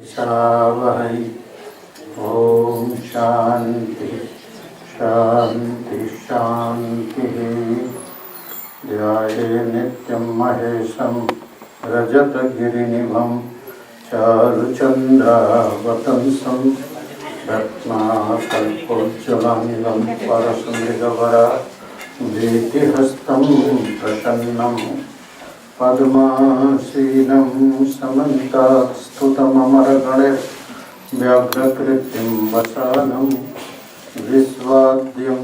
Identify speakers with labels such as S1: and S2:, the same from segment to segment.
S1: वै ओम शांति शांति शांति। ध्याये नित्यं महेशं रजतगिरिनिभं चारुचन्द्रावतंसं रत्नाकल्पोज्ज्वलाङ्गं परशुमृगवराभीतिहस्तं प्रसन्नं पद्मासीनं समन्तात्स्तुतममरगणैर्व्याघ्रकृतिं वसानं विश्वाद्यं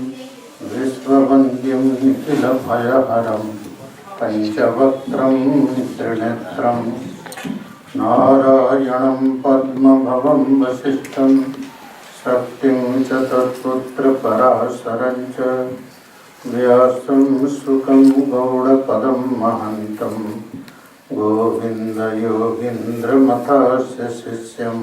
S1: विश्ववन्द्यं निखिलभयहरं पञ्चवक्त्रं त्रिनेत्रं नारायणं पद्मभवं वसिष्ठं शक्तिं च तत्पुत्रपराशरं च व्यासं शुकं गौडपदं महन्तं गोविन्दयोगीन्द्रमथस्य शिष्यं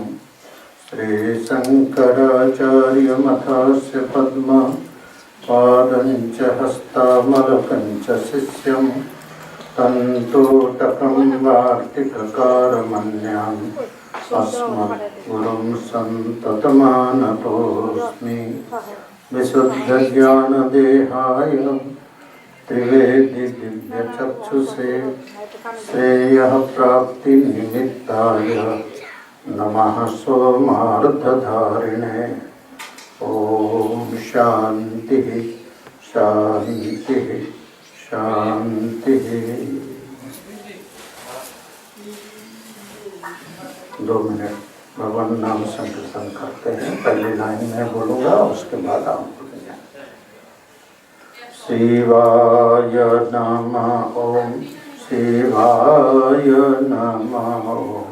S1: श्रीशङ्कराचार्यमथस्य पद्मपादं च हस्तामलकं च शिष्यं तन्तोटकं वार्तिककारमन्याम् अस्मद्गुरुं सन्ततमानतोऽस्मि। विशुद्धज्ञानदेहाय त्रिवेदिदिव्यचक्षुषे श्रेयः प्राप्तिनिमित्ताय नमः सोमार्धधारिणे। ओम शांति शांति शांति। 2 मिनट भगवान नाम संकीर्तन करते हैं। पहली लाइन में बोलूँगा, उसके बाद आप बोलेंगे। शिवाय नमः ओम शिवाय नमः ओम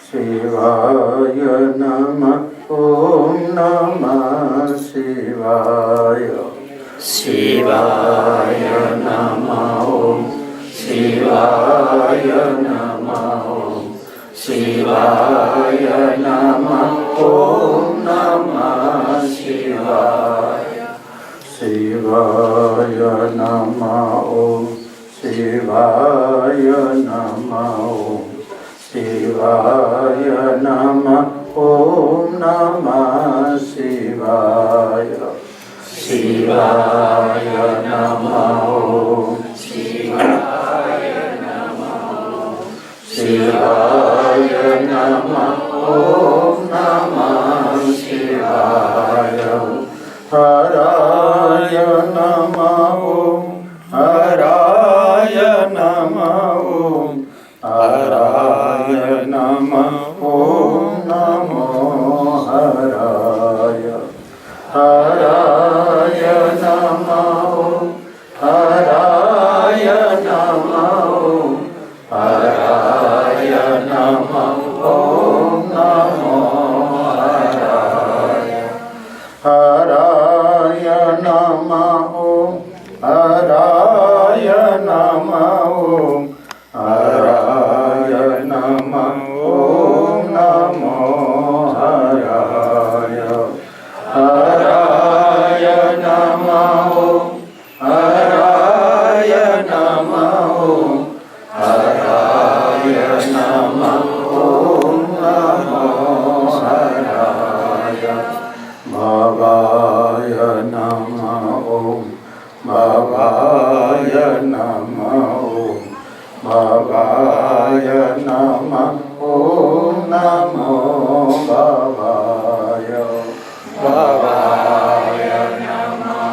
S1: शिवाय नमः ओम नमः शिवाय शिवाय नमः ओम शिवाय नमः ओम शिवाय नमः ओम नमः शिवाय शिवाय नमः ओम शिवाय नमः ओम शिवाय नमः ओम नमः शिवाय शिवाय नमः ओम शिवाय नमः शिवाय नमः ओम नमः शिवाय हराय नमः ओम हराय नमः ओम हराय नमः ओम नमो हराय हराय नमः ओम हराय नमः ओम हराय नमः ओम नमो हराय हराय नमः ओम हराय नमः ओम हराय नमः ओम नमो हराय हराय नमः ओम हराय नमः ओम हराय नमः ओम नमो हराय भवाय नमः ओम भवाय नमः ओम भवाय नमः ओम नमो भवाय भवाय नमः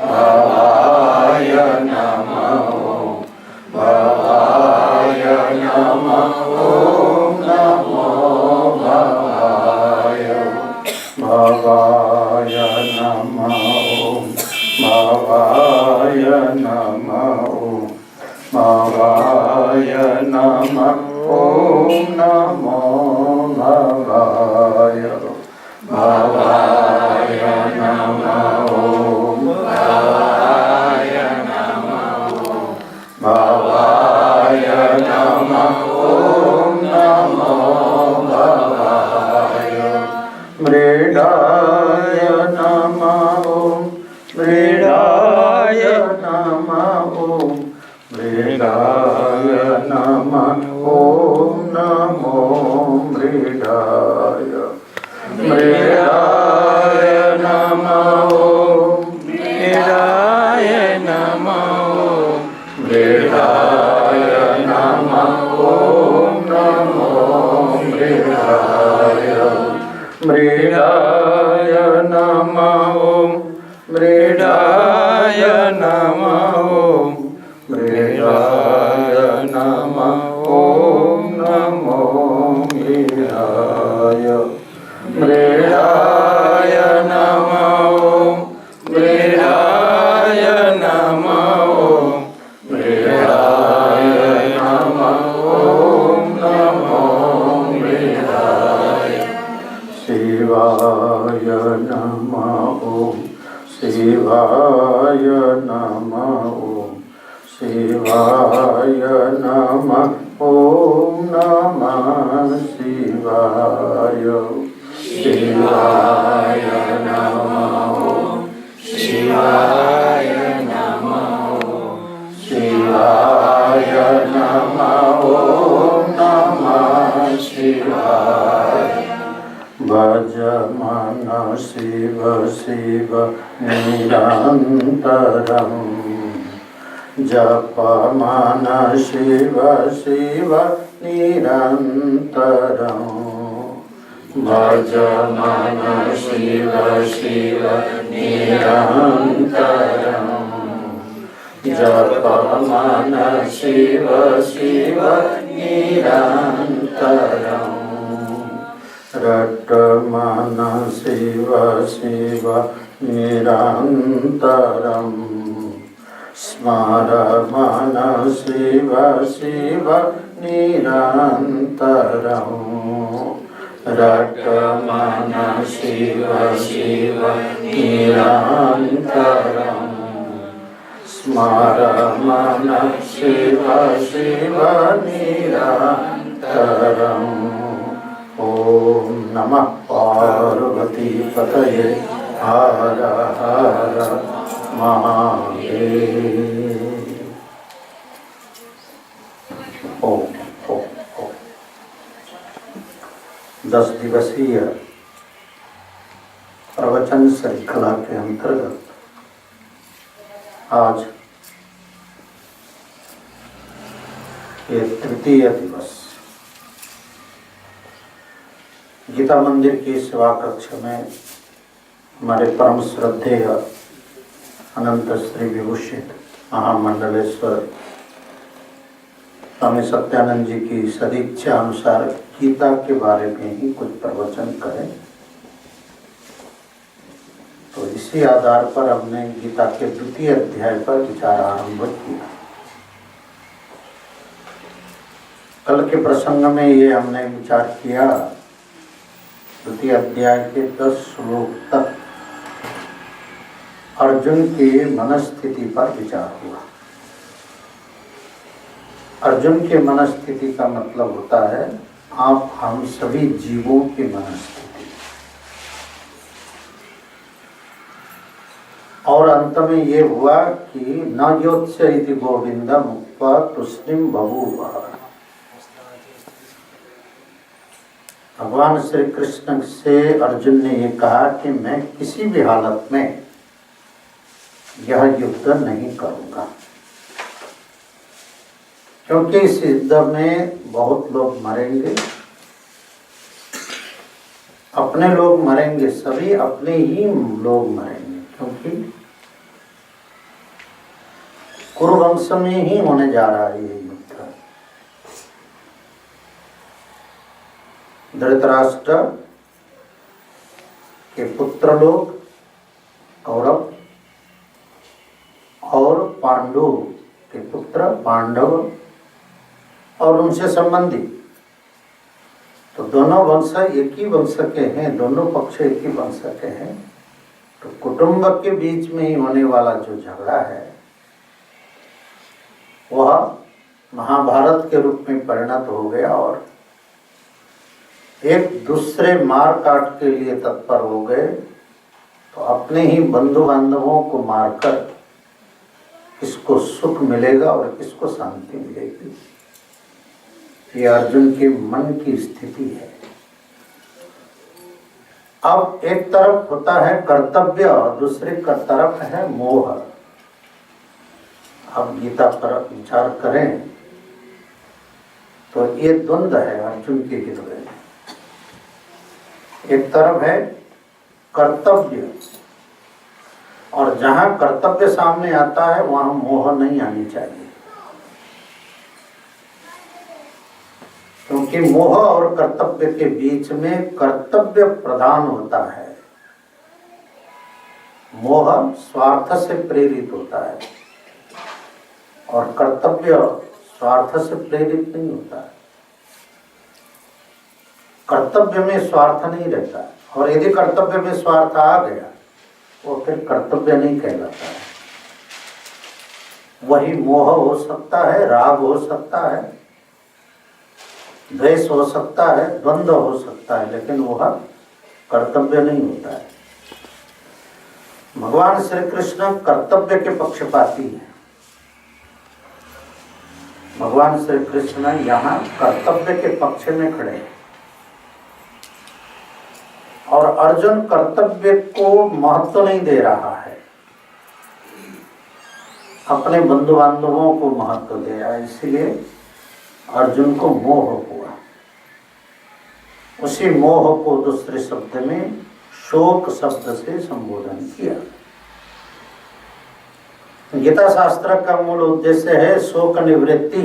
S1: भवाय नमः ओम भवाय नमः ओम नमो भवाय भवाय नमः ओम भवाय नमः ओम भवाय नमः ओम नमो भवाय भवाय नमः ओम भवाय नमः ओम भवाय नमः ओम नमो भवाय मृडाय नमः ओम मृडाय नमः ओम मृडाय नमः ओम नमो मृडाय मृडाय नमः मृडाय नमः मृडाय नमः नमो मृडाय मृडाय नमः मृडाय नमः मृडाय नमः नमो मृडाय मृडाय नमः मृडाय नमः मृडाय नमः नमो मृडाय शिवाय नमः शिवाय नमः शिवाय नमः ॐ नमः शिवाय शिवाय नमः शिवाय नमः शिवाय नमः ॐ नमः शिवाय भजमन शिव शिव निरन्तरम् जपमन शिव शिव निरन्तरम् भजमन शिव शिव निरन्तरम् जपमन शिव शिव निरन्तरम् रटमन शिव शिव निरन्तरम् स्मरमन शिव शिव निरन्तरम् रटमन शिव शिव निरन्तरम् स्मरमन शिव शिव निरन्तरम् ॐ नमः पार्वती पतये हर हर महादेव। ओम ओम ओम 10 दिवसीय प्रवचन श्रृंखला के अंतर्गत आज ये तृतीय दिवस गीता मंदिर की सेवा कक्ष में हमारे परम श्रद्धेय अनंत श्री विभूषित महामंडलेश्वर स्वामी सत्यानंद जी की सदिच्छा अनुसार गीता के बारे में ही कुछ प्रवचन करें। तो इसी आधार पर हमने गीता के 2 अध्याय पर विचार आरंभ किया। कल के प्रसंग में ये हमने विचार किया 2 अध्याय के 10 श्लोक तक अर्जुन की मनस्थिति पर विचार हुआ। अर्जुन के मनस्थिति का मतलब होता है आप हम सभी जीवों की मनस्थिति। और अंत में ये हुआ कि न योत्स्य इति गोविंदम उक्त्वा तुष्णिं बभूवः। भगवान श्री कृष्ण से अर्जुन ने ये कहा कि मैं किसी भी हालत में यह युद्ध नहीं करूंगा, क्योंकि इस युद्ध में बहुत लोग मरेंगे, अपने लोग मरेंगे, सभी अपने ही लोग मरेंगे, क्योंकि कुरुवंश में ही होने जा रहा है ये युद्ध। धृतराष्ट्र के पुत्र लोग कौरव और पांडु के पुत्र पांडव और उनसे संबंधी, तो दोनों वंश एक ही वंश के हैं, दोनों पक्ष एक ही वंश के हैं। तो कुटुंब के बीच में ही होने वाला जो झगड़ा है वह महाभारत के रूप में परिणत हो गया और एक दूसरे मार काट के लिए तत्पर हो गए। तो अपने ही बंधु बांधवों को मारकर किसको सुख मिलेगा और किसको शांति मिलेगी। ये अर्जुन के मन की स्थिति है। अब एक तरफ होता है कर्तव्य और दूसरी तरफ है मोह। अब गीता पर विचार करें तो ये द्वंद्व है अर्जुन के हृदय में। एक तरफ है कर्तव्य, और जहां कर्तव्य सामने आता है वहां मोह नहीं आनी चाहिए, क्योंकि मोह और कर्तव्य के बीच में कर्तव्य प्रधान होता है। मोह स्वार्थ से प्रेरित होता है और कर्तव्य स्वार्थ से प्रेरित नहीं होता है। कर्तव्य में स्वार्थ नहीं रहता, और यदि कर्तव्य में स्वार्थ आ गया वो फिर कर्तव्य नहीं कहलाता है। वही मोह हो सकता है, राग हो सकता है, द्वेष हो सकता है, द्वंद्व हो सकता है, लेकिन वह कर्तव्य नहीं होता है। भगवान श्री कृष्ण कर्तव्य के पक्षपाती हैं। भगवान श्री कृष्ण यहाँ कर्तव्य के पक्ष में खड़े हैं, और अर्जुन कर्तव्य को महत्व नहीं दे रहा है, अपने बंधु बांधवों को महत्व दे रहा है, इसलिए अर्जुन को मोह हुआ। उसी मोह को दूसरे शब्द में शोक शब्द से संबोधन किया। गीता शास्त्र का मूल उद्देश्य है शोक निवृत्ति,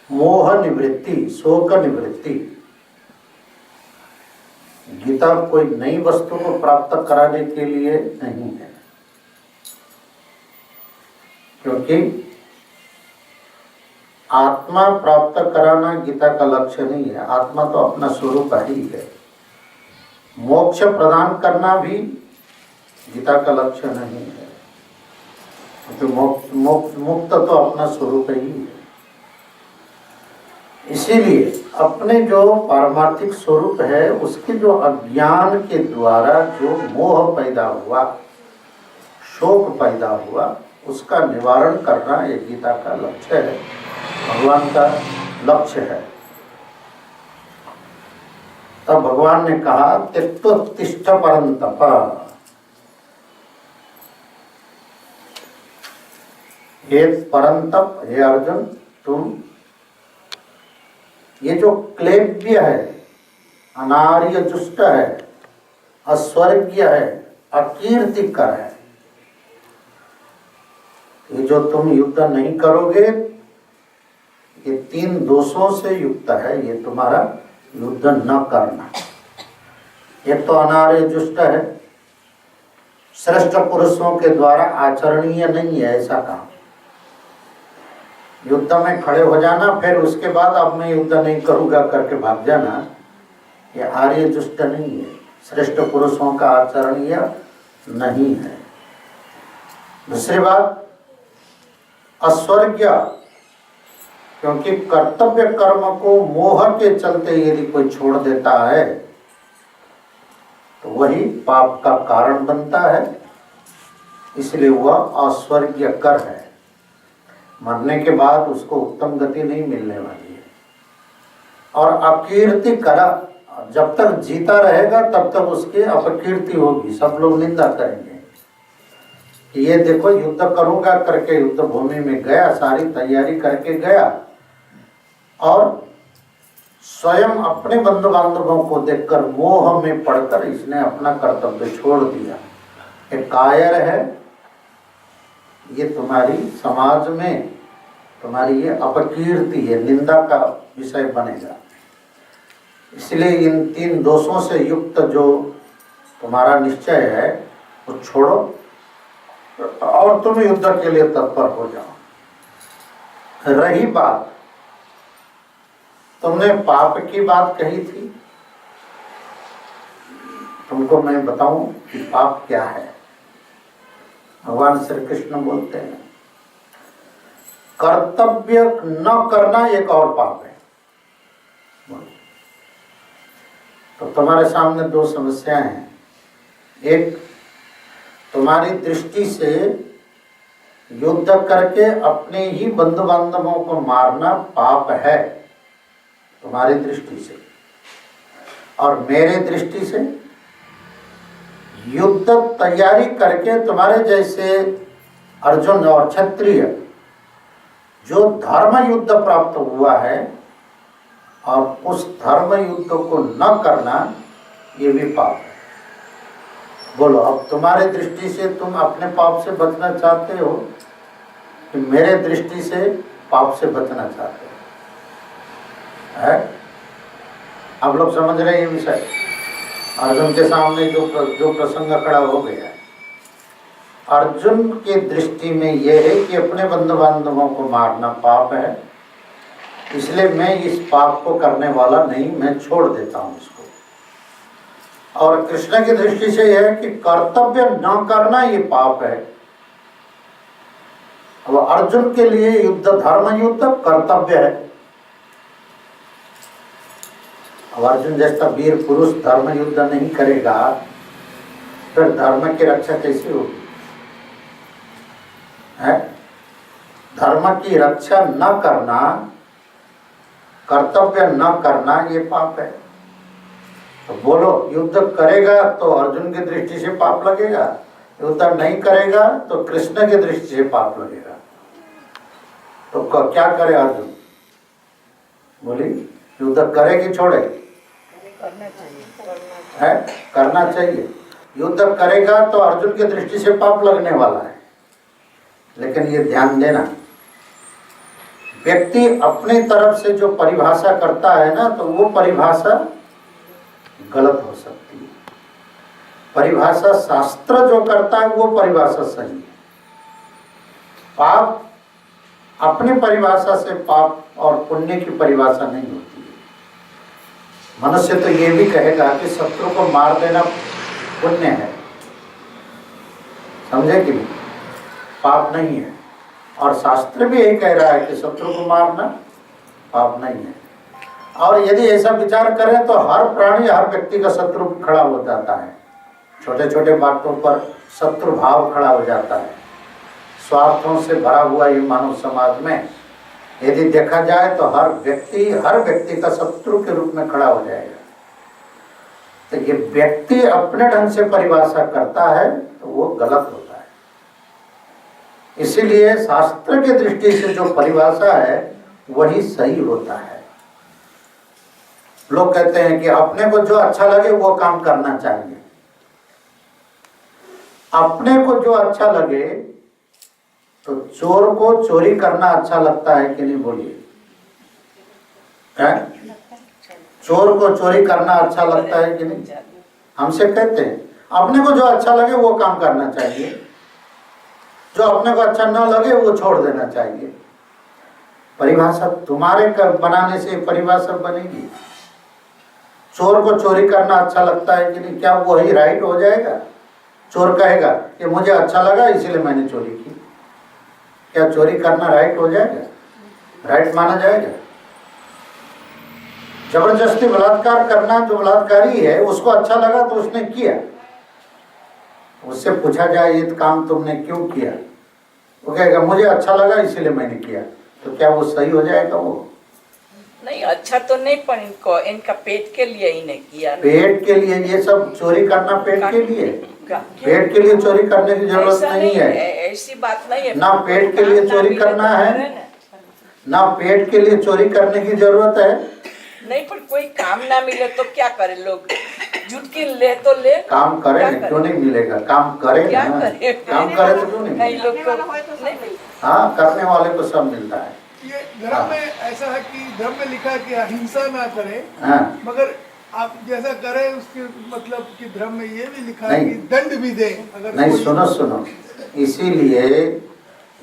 S1: मोह निवृत्ति, शोक निवृत्ति। गीता कोई नई वस्तु को प्राप्त कराने के लिए नहीं है, क्योंकि आत्मा प्राप्त कराना गीता का लक्ष्य नहीं है। आत्मा तो अपना स्वरूप ही है। मोक्ष प्रदान करना भी गीता का लक्ष्य नहीं है, क्योंकि मुक्त तो अपना स्वरूप ही है। इसीलिए अपने जो पारमार्थिक स्वरूप है उसके जो अज्ञान के द्वारा जो मोह पैदा हुआ, शोक पैदा हुआ, उसका निवारण करना ये गीता का लक्ष्य है, भगवान का लक्ष्य है। तब भगवान ने कहा त्यक्तोत्तिष्ठ परंतप, हे परंतप, हे अर्जुन, तुम ये जो क्लेव्य है, अनार्य जुष्ट है, अस्वर्गीय है, अकीर्तिकर है, ये जो तुम युद्ध नहीं करोगे, ये 3 दोषों से युक्त है। ये तुम्हारा युद्ध न करना। एक तो अनार्य जुष्ट है, श्रेष्ठ पुरुषों के द्वारा आचरणीय नहीं है ऐसा काम। युद्ध में खड़े हो जाना, फिर उसके बाद अब मैं युद्ध नहीं करूंगा करके भाग जाना, ये आर्य जुष्ट नहीं है, श्रेष्ठ पुरुषों का आचरणीय नहीं है। दूसरी बात अस्वर्गीय, क्योंकि कर्तव्य कर्म को मोह के चलते यदि कोई छोड़ देता है तो वही पाप का कारण बनता है, इसलिए वह अस्वर्गीय कर है। मरने के बाद उसको उत्तम गति नहीं मिलने वाली है। और अकीर्ति करा, जब तक जीता रहेगा तब तक उसकी अपकीर्ति होगी, सब लोग निंदा करेंगे कि ये देखो युद्ध करूंगा करके युद्ध भूमि में गया, सारी तैयारी करके गया, और स्वयं अपने बंधु बांधवों को देखकर मोह में पड़कर इसने अपना कर्तव्य छोड़ दिया। एक कायर है, ये तुम्हारी समाज में तुम्हारी ये अपकीर्ति है, निंदा का विषय बनेगा। इसलिए इन 3 दोषों से युक्त जो तुम्हारा निश्चय है वो छोड़ो और तुम युद्ध के लिए तत्पर हो जाओ। रही बात, तुमने पाप की बात कही थी, तुमको मैं बताऊं कि पाप क्या है। भगवान श्री कृष्ण बोलते हैं कर्तव्य न करना एक और पाप है। तो तुम्हारे सामने 2 समस्याएं हैं। एक, तुम्हारी दृष्टि से युद्ध करके अपने ही बंधु बांधवों को मारना पाप है तुम्हारी दृष्टि से, और मेरे दृष्टि से युद्ध तैयारी करके तुम्हारे जैसे अर्जुन और क्षत्रिय जो धर्म युद्ध प्राप्त हुआ है और उस धर्म युद्ध को न करना, ये भी पाप है। बोलो, अब तुम्हारे दृष्टि से तुम अपने पाप से बचना चाहते हो कि मेरे दृष्टि से पाप से बचना चाहते हो? है? आप लोग समझ रहे हैं ये विषय? अर्जुन के सामने जो प्रसंग खड़ा हो गया है, अर्जुन के दृष्टि में यह है कि अपने बंधु बांधवों को मारना पाप है, इसलिए मैं इस पाप को करने वाला नहीं, मैं छोड़ देता हूँ इसको। और कृष्ण की दृष्टि से यह है कि कर्तव्य न करना ये पाप है। अब अर्जुन के लिए युद्ध धर्म युद्ध कर्तव्य है। अब अर्जुन जैसा वीर पुरुष धर्म युद्ध नहीं करेगा, फिर धर्म की रक्षा कैसी होगी? है? धर्म की रक्षा न करना, कर्तव्य न करना, ये पाप है। तो बोलो, युद्ध करेगा तो अर्जुन की दृष्टि से पाप लगेगा, युद्ध नहीं करेगा तो कृष्ण की दृष्टि से पाप लगेगा। तो क्या करे अर्जुन? बोली, युद्ध करे कि छोड़े?
S2: करना चाहिए।
S1: है? करना चाहिए। युद्ध करेगा तो अर्जुन की दृष्टि से पाप लगने वाला है। लेकिन ये ध्यान देना, व्यक्ति अपनी तरफ से जो परिभाषा करता है ना, तो वो परिभाषा गलत हो सकती है। परिभाषा शास्त्र जो करता है वो परिभाषा सही है। पाप अपनी परिभाषा से पाप और पुण्य की परिभाषा नहीं होती है। मनुष्य तो ये भी कहेगा कि शत्रु को मार देना पुण्य है, समझे कि नहीं? पाप नहीं है। और शास्त्र भी यही कह रहा है कि शत्रु को मारना पाप नहीं है। और यदि ऐसा विचार करें तो हर प्राणी, हर व्यक्ति का शत्रु खड़ा हो जाता है। छोटे छोटे बातों पर शत्रु भाव खड़ा हो जाता है। स्वार्थों से भरा हुआ ये मानव समाज में यदि देखा जाए तो हर व्यक्ति का शत्रु के रूप में खड़ा हो जाएगा। तो ये व्यक्ति अपने ढंग से परिभाषा करता है तो वो गलत होता है। इसीलिए शास्त्र की दृष्टि से जो परिभाषा है वही सही होता है। लोग कहते हैं कि अपने को जो अच्छा लगे वो काम करना चाहिए। अपने को जो अच्छा लगे, तो चोर को चोरी करना अच्छा लगता है कि नहीं? बोलिए, चोर को चोरी करना अच्छा लगता है कि नहीं? हमसे कहते हैं अपने को जो अच्छा लगे वो काम करना चाहिए, जो अपने को अच्छा ना लगे वो छोड़ देना चाहिए। परिभाषा तुम्हारे बनाने से परिभाषा बनेगी। चोर को चोरी करना अच्छा लगता है कि नहीं? क्या वही राइट हो जाएगा? चोर कहेगा कि मुझे अच्छा लगा इसलिए मैंने चोरी की। क्या चोरी करना राइट हो जाएगा? राइट माना जाएगा? जबरदस्ती बलात्कार करना, जो बलात्कारी है उसको अच्छा लगा तो उसने किया। उससे पूछा जाए ये काम तुमने क्यों किया, वो कहेगा मुझे अच्छा लगा इसीलिए मैंने किया। तो क्या वो सही हो जाएगा? वो
S2: नहीं, अच्छा तो नहीं, पर इनका पेट के लिए ही नहीं किया।
S1: पेट के लिए ये सब चोरी करना पेट के लिए? पेट के लिए चोरी करने की जरूरत नहीं है।
S2: ऐसी बात नहीं है।
S1: ना पेट के लिए चोरी करना है, ना पेट के लिए चोरी करने की जरूरत है।
S2: नहीं, पर कोई काम ना मिले तो क्या करे लोग? जुट के ले तो ले,
S1: काम करे क्यों नहीं मिलेगा? काम करे ना, काम करे तो क्यों नहीं मिलेगा? हाँ, करने वाले को सब मिलता है।
S3: ये धर्म में ऐसा है कि धर्म में लिखा है कि अहिंसा ना करें, मगर आप जैसा करें उसके मतलब कि धर्म में ये भी लिखा है कि दंड भी दें अगर
S1: नहीं। सुनो, इसीलिए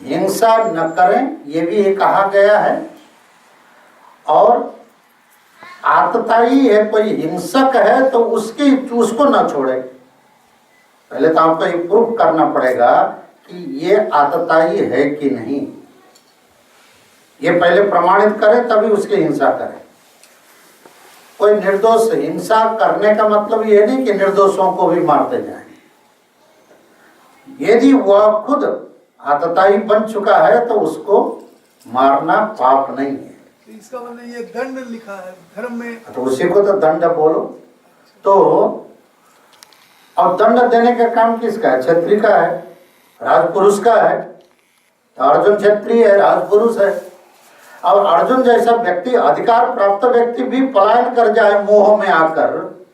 S1: हिंसा न करें ये भी कहा गया है। और आतताई है, कोई हिंसक है तो उसको ना छोड़े। पहले तो आपको ये प्रूफ करना पड़ेगा कि ये आतताई है कि नहीं, ये पहले प्रमाणित करे तभी उसकी हिंसा करे। कोई निर्दोष, हिंसा करने का मतलब ये नहीं कि निर्दोषों को भी मारते जाएं। यदि वह खुद आतताई बन चुका है तो उसको मारना पाप नहीं है।
S3: तो इसका मतलब ये दंड लिखा है धर्म में,
S1: तो उसी को तो दंड बोलो। तो अब दंड देने का काम किसका है? क्षत्रिय का है, राजपुरुष का है। तो अर्जुन क्षत्रिय है, राजपुरुष है। अब अर्जुन जैसा व्यक्ति, अधिकार प्राप्त व्यक्ति भी पलायन कर जाए मोह में आकर,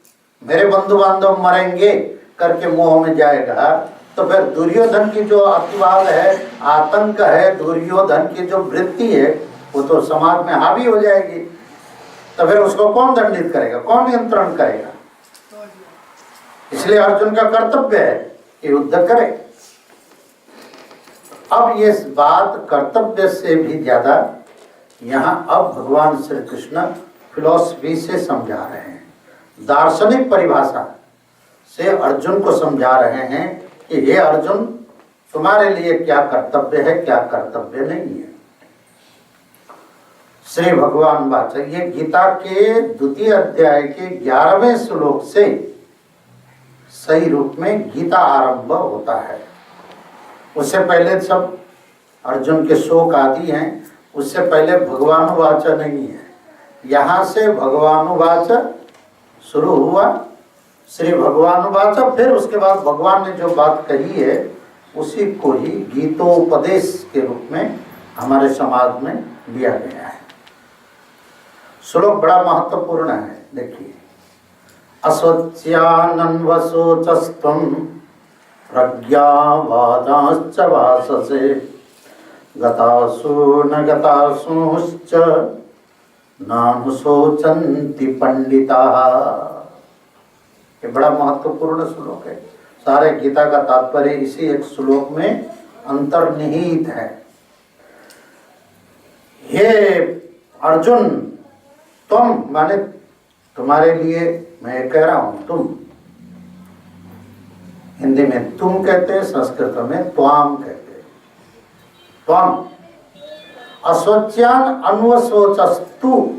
S1: मेरे बंधु बांधव मरेंगे करके मोह में जाएगा, तो फिर दुर्योधन की जो अतिवाद है, आतंक है, दुर्योधन की जो वृत्ति है, वो तो समाज में हावी हो जाएगी। तो फिर उसको कौन दंडित करेगा, कौन नियंत्रण करेगा? इसलिए अर्जुन का कर्तव्य है कि युद्ध करे। अब ये बात कर्तव्य से भी ज्यादा यहाँ अब भगवान श्री कृष्ण फिलॉसफी से समझा रहे हैं, दार्शनिक परिभाषा से अर्जुन को समझा रहे हैं कि हे अर्जुन, तुम्हारे लिए क्या कर्तव्य है, क्या कर्तव्य नहीं है। श्री भगवान वाचा, ये गीता के द्वितीय अध्याय के 11वें श्लोक से सही रूप में गीता आरंभ होता है। उससे पहले सब अर्जुन के शोक आदि हैं, उससे पहले भगवानुवाच नहीं है। यहाँ से भगवानुवाच शुरू हुआ, श्री भगवानुवाच, फिर उसके बाद भगवान ने जो बात कही है उसी को ही गीतोपदेश के रूप में हमारे समाज में लिया गया है। श्लोक बड़ा महत्वपूर्ण है, देखिए। अस्वच्यानन्वशोचस्त्वं प्रज्ञावादाश्च भाषसे गतासु न गतासूश्च नानुशोचन्ति पंडिताः। ये बड़ा महत्वपूर्ण श्लोक है। सारे गीता का तात्पर्य इसी एक श्लोक में अंतर्निहित है। हे अर्जुन, तुम माने तुम्हारे लिए मैं कह रहा हूं, तुम हिंदी में तुम कहते हैं, संस्कृत में त्वाम कहते हैं। त्वाम अस्वच्यान अन्वशोचस्तु,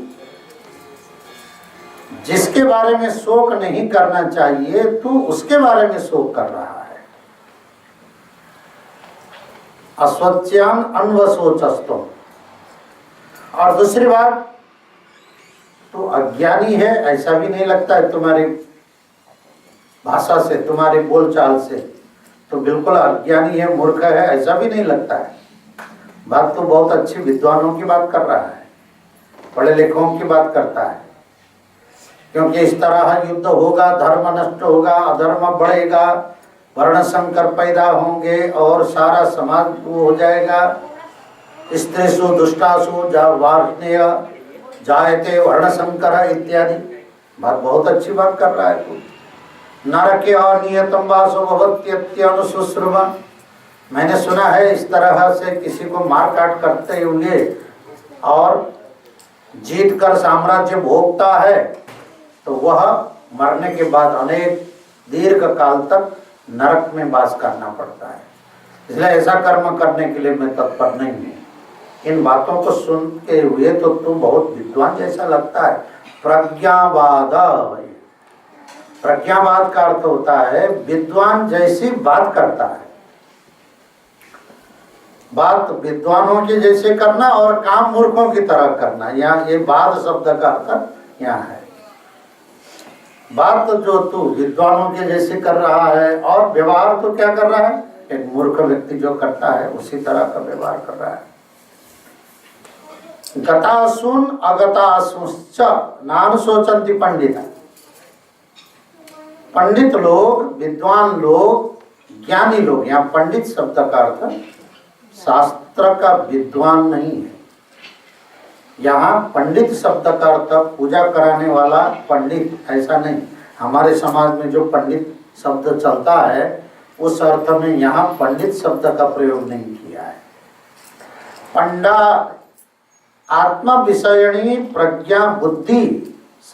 S1: जिसके बारे में शोक नहीं करना चाहिए तू उसके बारे में शोक कर रहा है। अस्वच्यान अन्वशोचस्तु। और दूसरी बात, तो अज्ञानी है ऐसा भी नहीं लगता है तुम्हारी भाषा से, तुम्हारी बोलचाल से, तो बिल्कुल अज्ञानी है, मूर्ख है ऐसा भी नहीं लगता है। बात तो बहुत अच्छी विद्वानों की बात कर रहा है, पढ़े लिखों की बात करता है। क्योंकि इस तरह युद्ध होगा, धर्म नष्ट होगा, अधर्म बढ़ेगा, वर्ण संकर पैदा होंगे और सारा समाज हो जाएगा। स्त्रीषु दुष्टासु वार्ष्णेय जायते वर्ण संकर इत्यादि बात बहुत अच्छी बात कर रहा है तू। नरके अनियतम वासो भवत्यत्यनुशुश्रुमा। मैंने सुना है इस तरह से किसी को मार काट करते हुए और जीत कर साम्राज्य भोगता है तो वह मरने के बाद अनेक दीर्घ काल तक नरक में वास करना पड़ता है। इसलिए ऐसा कर्म करने के लिए मैं तत्पर नहीं हूँ। इन बातों को सुन के हुए तो तू बहुत विद्वान जैसा लगता है। प्रज्ञावाद, प्रज्ञावाद का अर्थ होता है विद्वान जैसी बात करता है। बात विद्वानों के जैसे करना और काम मूर्खों की तरह करना। यहाँ ये वाद शब्द का अर्थ यहाँ है। बात जो तू विद्वानों के जैसे कर रहा है और व्यवहार तो क्या कर रहा है, एक मूर्ख व्यक्ति जो करता है उसी तरह का व्यवहार कर रहा है। गतासून अगतासूश्च नानुशोचन्ति पंडिता। पंडित लोग, विद्वान लोग, ज्ञानी लोग, यहाँ पंडित शब्द का अर्थ शास्त्र का विद्वान नहीं है। यहाँ पंडित शब्द का अर्थ पूजा कराने वाला पंडित ऐसा नहीं। हमारे समाज में जो पंडित शब्द चलता है उस अर्थ में यहाँ पंडित शब्द का प्रयोग नहीं किया है। पंडा आत्मा विषयणी प्रज्ञा बुद्धि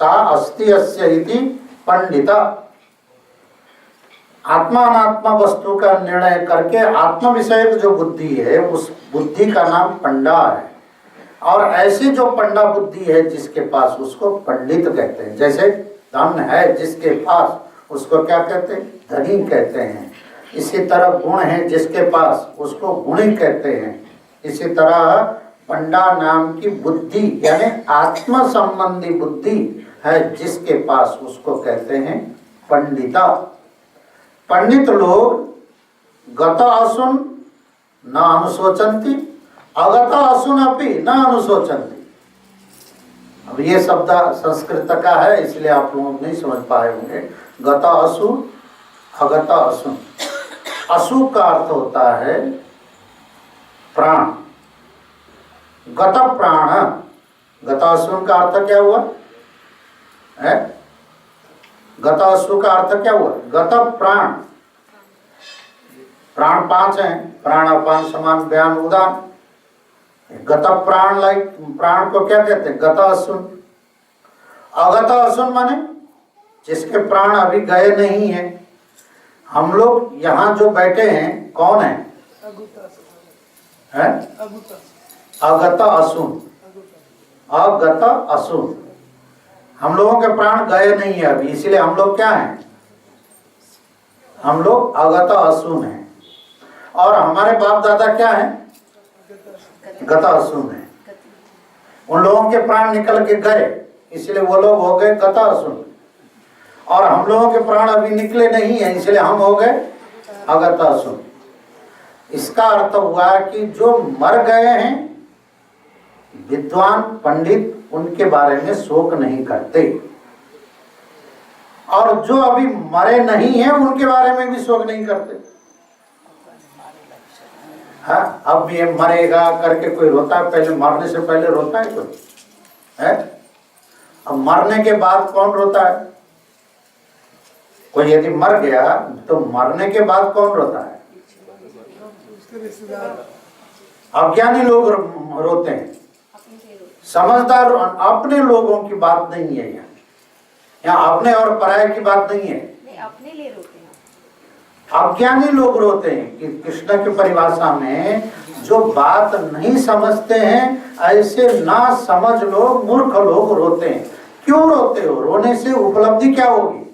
S1: सा अस्ति अस्य इति पंडिता। आत्मा अनात्मा वस्तु का निर्णय करके आत्म विषयक जो बुद्धि है उस बुद्धि का नाम पंडा है। और ऐसी जो पंडा बुद्धि है जिसके पास, उसको पंडित कहते हैं। जैसे धन है जिसके पास उसको क्या कहते हैं, धनी कहते हैं। इसी तरह गुण है जिसके पास उसको गुणी कहते हैं। इसी तरह पंडा नाम की बुद्धि यानी आत्म संबंधी बुद्धि है जिसके पास उसको कहते हैं पंडिता। पंडित लोग गत असुन न अनुशोचन्ति अगत असुन अपि न अनुशोचन्ति। अब ये शब्द संस्कृत का है इसलिए आप लोग नहीं समझ पाए होंगे। गत असु अगत असुन। असु का अर्थ होता है प्राण, गत प्राण। गत असुन का अर्थ क्या हुआ है? गत असु का अर्थ क्या हुआ? गत प्राण। प्राण 5 हैं, प्राण अपान समान व्यान उदान। गत प्राण लाइक प्राण को क्या कहते हैं? गत असुन। अगत असुन माने जिसके प्राण अभी गए नहीं है। हम लोग यहाँ जो बैठे हैं कौन है? अगत असुन। अगत असुन। हम लोगों के प्राण गए नहीं है अभी, इसलिए हम लोग क्या हैं? हम लोग अगत असुन हैं। और हमारे बाप दादा क्या हैं? गत असुन है। उन लोगों के प्राण निकल के गए इसलिए वो लोग हो गए गत असुन। और हम लोगों के प्राण अभी निकले नहीं है इसलिए हम हो गए अगत असुन। इसका अर्थ हुआ कि जो मर गए हैं विद्वान पंडित उनके बारे में शोक नहीं करते, और जो अभी मरे नहीं हैं उनके बारे में भी शोक नहीं करते। हाँ, अब ये मरेगा करके कोई रोता है? पहले मरने से पहले रोता है कोई है? अब मरने के बाद कौन रोता है? कोई यदि मर गया तो मरने के बाद कौन रोता है? अज्ञानी लोग रोते हैं, समझदार अपने लोगों की बात नहीं है। यहाँ अपने और पराये की बात नहीं है,
S4: अपने लिए रोते हैं।
S1: अज्ञानी लोग रोते हैं कि कृष्ण की परिभाषा में जो बात नहीं समझते हैं ऐसे ना समझ लोग मूर्ख लोग रोते हैं। क्यों रोते हो? रोने से उपलब्धि क्या होगी?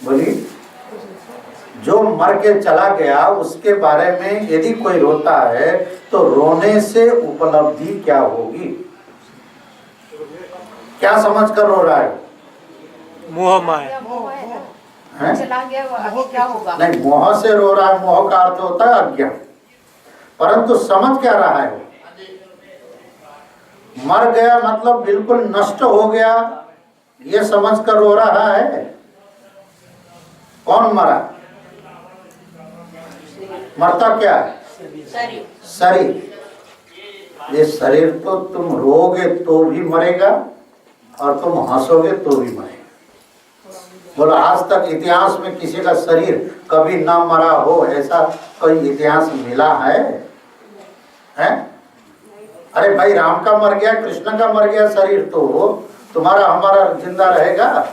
S1: बोलिए। जो मर के चला गया उसके बारे में यदि कोई रोता है तो रोने से उपलब्धि क्या होगी? क्या समझ कर रो रहा है?
S5: मोह माया
S1: है?
S4: चला गया वो आगे क्या होगा?
S1: नहीं, मोह से रो रहा है। मोह का अर्थ होता है अज्ञान। परंतु समझ क्या रहा है? मर गया मतलब बिल्कुल नष्ट हो गया, ये समझ कर रो रहा है। कौन मरा? मरता क्या है? शरीर। ये शरीर तो तुम रोगे तो भी मरेगा और तुम हंसोगे तो भी मरेगा। बोलो, आज तक इतिहास में किसी का शरीर कभी ना मरा हो ऐसा कोई इतिहास मिला है? हैं? अरे भाई, राम का मर गया, कृष्ण का मर गया शरीर, तो तुम्हारा हमारा जिंदा रहेगा?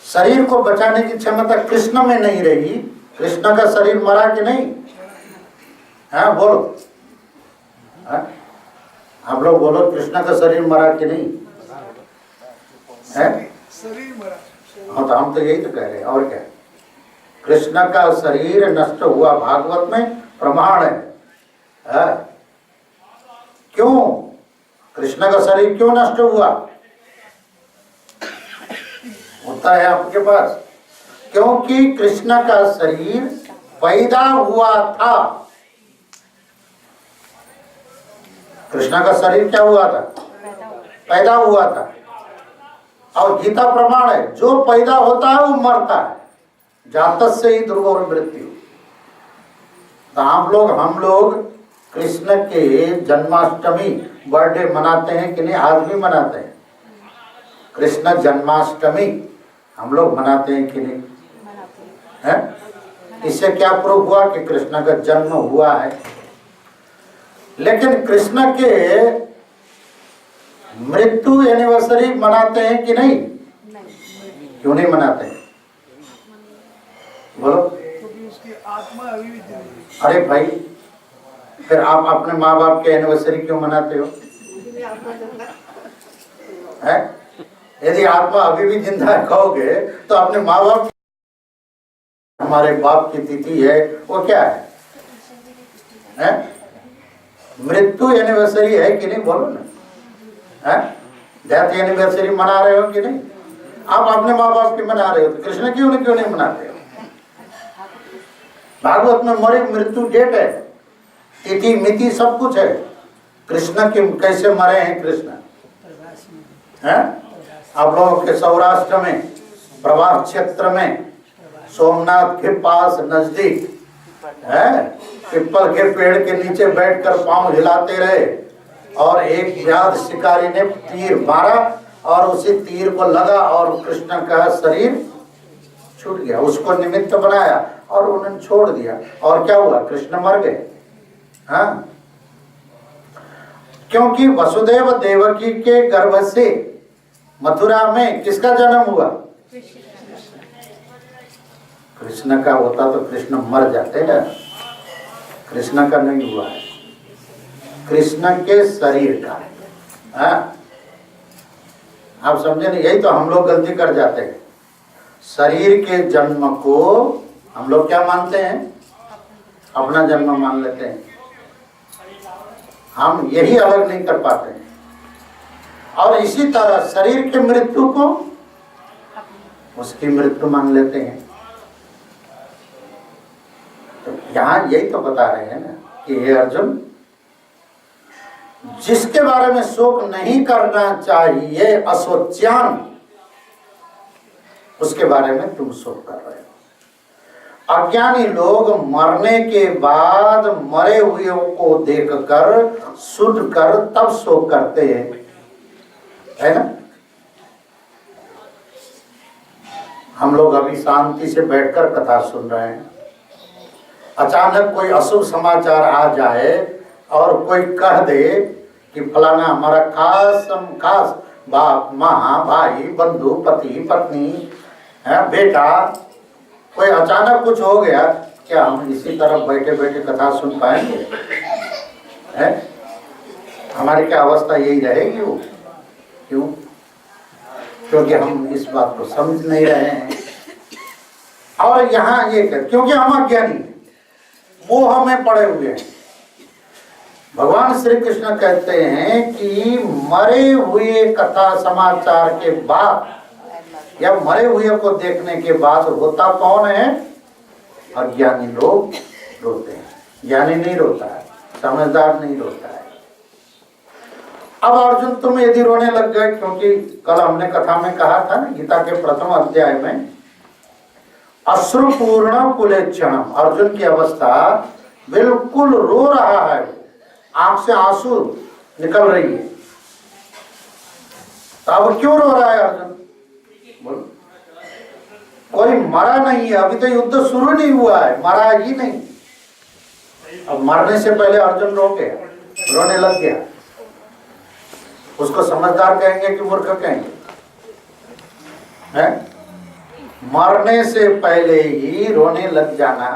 S1: शरीर को बचाने की क्षमता कृष्ण में नहीं रही। कृष्ण का शरीर मरा कि नहीं? हाँ बोलो, आप लोग बोलो, कृष्ण का शरीर मरा कि नहीं है?
S3: शरीर मरा।
S1: हाँ, तो हम तो यही तो कह रहे हैं, और क्या? कृष्ण का शरीर नष्ट हुआ, भागवत में प्रमाण है। क्यों कृष्ण का शरीर क्यों नष्ट हुआ? होता है आपके पास? क्योंकि कृष्ण का शरीर पैदा हुआ था। कृष्ण का शरीर क्या हुआ था? पैदा हुआ था। और गीता प्रमाण है, जो पैदा होता है वो मरता है। जातस्य ही ध्रुवो मृत्यु। तो हम लोग कृष्ण के जन्माष्टमी बर्थडे मनाते हैं कि नहीं? आज भी मनाते हैं। कृष्ण जन्माष्टमी हम लोग मनाते हैं कि नहीं? है? इससे क्या प्रूफ हुआ कि कृष्ण का जन्म हुआ है? लेकिन कृष्ण के मृत्यु एनिवर्सरी मनाते हैं कि नहीं? क्यों नहीं मनाते हैं? बोलो।
S3: क्योंकि उसकी आत्मा अभी भी जिंदा है।
S1: अरे भाई, फिर आप अपने माँ बाप के एनिवर्सरी क्यों मनाते हो? है? यदि आत्मा अभी भी जिंदा है कहोगे तो अपने माँ बाप हमारे बाप की तिथि है वो क्या है? मृत्यु एनिवर्सरी है कि नहीं, बोलो ना। है डेथ एनिवर्सरी मना रहे हो कि नहीं? आप अपने माँ बाप की मना रहे हो तो कृष्ण क्यों नहीं मनाते हो? भागवत में मरे मृत्यु डेट है, तिथि मिति सब कुछ है। कृष्ण के कैसे मरे हैं कृष्ण? हैं? आप लोगों के सौराष्ट्र में प्रवास क्षेत्र में सोमनाथ के पास नजदीक है, पिपल के पेड़ के नीचे बैठकर पांव हिलाते रहे और एक व्याध शिकारी ने तीर मारा और उसी तीर को लगा और कृष्ण का शरीर छूट गया। उसको निमित्त बनाया और उन्होंने छोड़ दिया और क्या हुआ? कृष्ण मर गए। हाँ, क्योंकि वसुदेव देवकी के गर्भ से मथुरा में किसका जन्म हुआ? कृष्ण का होता तो कृष्ण मर जाते ना। कृष्ण का नहीं हुआ है, कृष्ण के शरीर का। हाँ, आप समझे नहीं? यही तो हम लोग गलती कर जाते हैं। शरीर के जन्म को हम लोग क्या मानते हैं? अपना जन्म मान लेते हैं। हम यही अलग नहीं कर पाते हैं। और इसी तरह शरीर के मृत्यु को उसकी मृत्यु मान लेते हैं। तो यहाँ यही तो बता रहे हैं ना कि हे अर्जुन, जिसके बारे में शोक नहीं करना चाहिए, अशोच्यान, उसके बारे में तुम शोक कर रहे हो। अज्ञानी लोग मरने के बाद मरे हुए को देखकर सुनकर तब शोक करते हैं, है ना? हम लोग अभी शांति से बैठकर कथा सुन रहे हैं, अचानक कोई अशुभ समाचार आ जाए और कोई कह दे कि फलाना हमारा खास बाप, माँ, भाई, बंधु, पति, पत्नी, है, बेटा, कोई अचानक कुछ हो गया, क्या हम इसी तरफ बैठे बैठे कथा सुन पाएंगे? है? हमारी क्या अवस्था यही रहेगी? वो क्यों? क्योंकि हम इस बात को समझ नहीं रहे हैं। और यहाँ ये क्योंकि हम अज्ञानी हैं, मोह में पड़े हुए हैं। भगवान श्री कृष्ण कहते हैं कि मरे हुए कथा समाचार के बाद या मरे हुए को देखने के बाद रोता कौन है? अज्ञानी लोग रोते हैं, ज्ञानी नहीं रोता है, समझदार नहीं रोता है। अब अर्जुन तुम यदि रोने लग गए, क्योंकि कल हमने कथा में कहा था ना, गीता के प्रथम अध्याय में, अश्रुपूर्ण कुलेक्षणम, अर्जुन की अवस्था बिल्कुल रो रहा है, आंख से आंसू निकल रही है। तो अब क्यों रो रहा है अर्जुन? बोलो। कोई मरा नहीं है, अभी तो युद्ध शुरू नहीं हुआ है, मरा ही नहीं। अब मरने से पहले अर्जुन रो गया, रोने लग गया। उसको समझदार कहेंगे कि मूर्ख कहेंगे? है? मरने से पहले ही रोने लग जाना,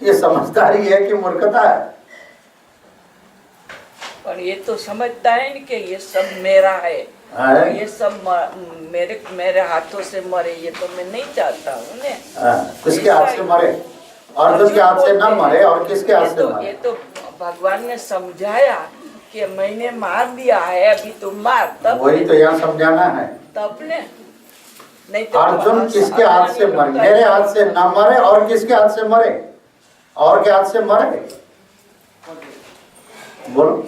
S1: ये समझदारी है कि मूर्खता है?
S2: पर ये तो समझता है नहीं कि ये सब मेरा है, तो ये सब मेरे हाथों से मरे, ये तो मैं नहीं चाहता हूँ।
S1: किसके हाथ से मरे? अर्जुन के हाथ से ना मरे, और किसके हाथ से मरे?
S2: ये तो भगवान ने समझाया कि मैंने मार दिया है, अभी तुम मार, तब
S1: वही तो यहाँ समझाना है।
S2: तब ने नहीं तो
S1: अर्जुन किसके हाथ से मरे? मेरे हाथ से ना मरे, और किसके हाथ से मरे? और के हाथ से मरे? बोलो।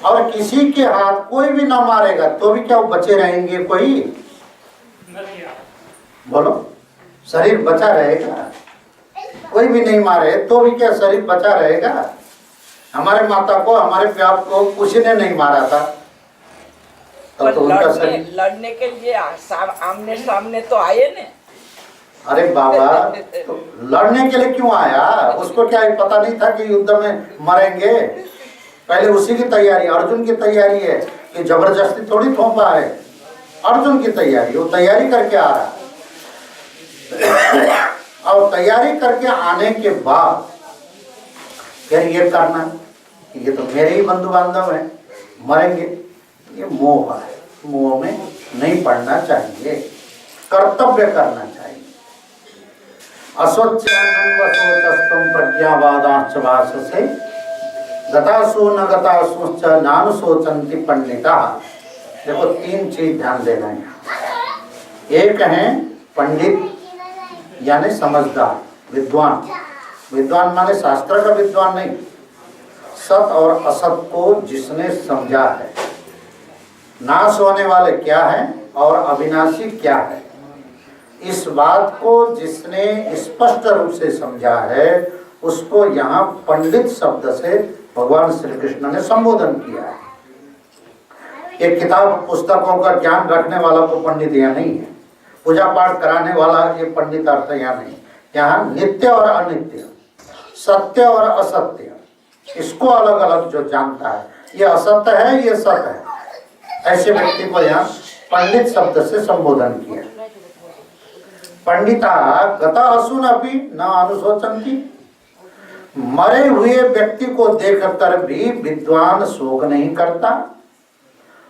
S1: और किसी के हाथ कोई भी ना मारेगा तो भी क्या वो बचे रहेंगे? कोई बोलो, शरीर बचा रहेगा? कोई भी नहीं मारे तो भी क्या शरीर बचा रहेगा? हमारे माता को, हमारे प्यार को किसी ने नहीं मारा था, तब तो उनका शरीर
S2: लड़ने के लिए आमने सामने तो आए ने।
S1: अरे बाबा, तो लड़ने के लिए क्यों आया? उसको क्या पता नहीं था कि युद्ध में मरेंगे? पहले उसी की तैयारी, अर्जुन की तैयारी है कि जबरदस्ती थोड़ी थोपा है। अर्जुन की तैयारी, वो तैयारी करके आ रहा है। और तैयारी करके आने के बाद फिर ये करना, ये तो मेरे ही बंधु बांधव हैं, मरेंगे, ये मोह है। मोह में नहीं पड़ना चाहिए, कर्तव्य करना चाहिए। असोच्यवसोचस्तम प्रज्ञावादाश्च भाषसे गतासु न गतासुश्च नानु सोचन्ति पंडिता। देखो 3 चीज ध्यान देना है। एक है पंडित यानी समझदार, विद्वान। विद्वान माने शास्त्र का विद्वान नहीं, सत और असत को जिसने समझा है, नाश होने वाले क्या है और अविनाशी क्या है, इस बात को जिसने स्पष्ट रूप से समझा है उसको यहाँ पंडित शब्द से भगवान श्री कृष्ण ने संबोधन किया है। एक किताब पुस्तकों का ज्ञान रखने वाला को पंडित यहाँ नहीं है, पूजा पाठ कराने वाला ये पंडित अर्थ यहाँ नहीं। यहाँ नित्य और अनित्य, सत्य और असत्य, इसको अलग अलग जो जानता है, ये असत्य है ये सत्य है, ऐसे व्यक्ति को यहाँ पंडित शब्द से संबोधन किया। पंडिता गता असुन अपि न अनुशोचन्ति। मरे हुए व्यक्ति को देखकर भी विद्वान शोक नहीं करता,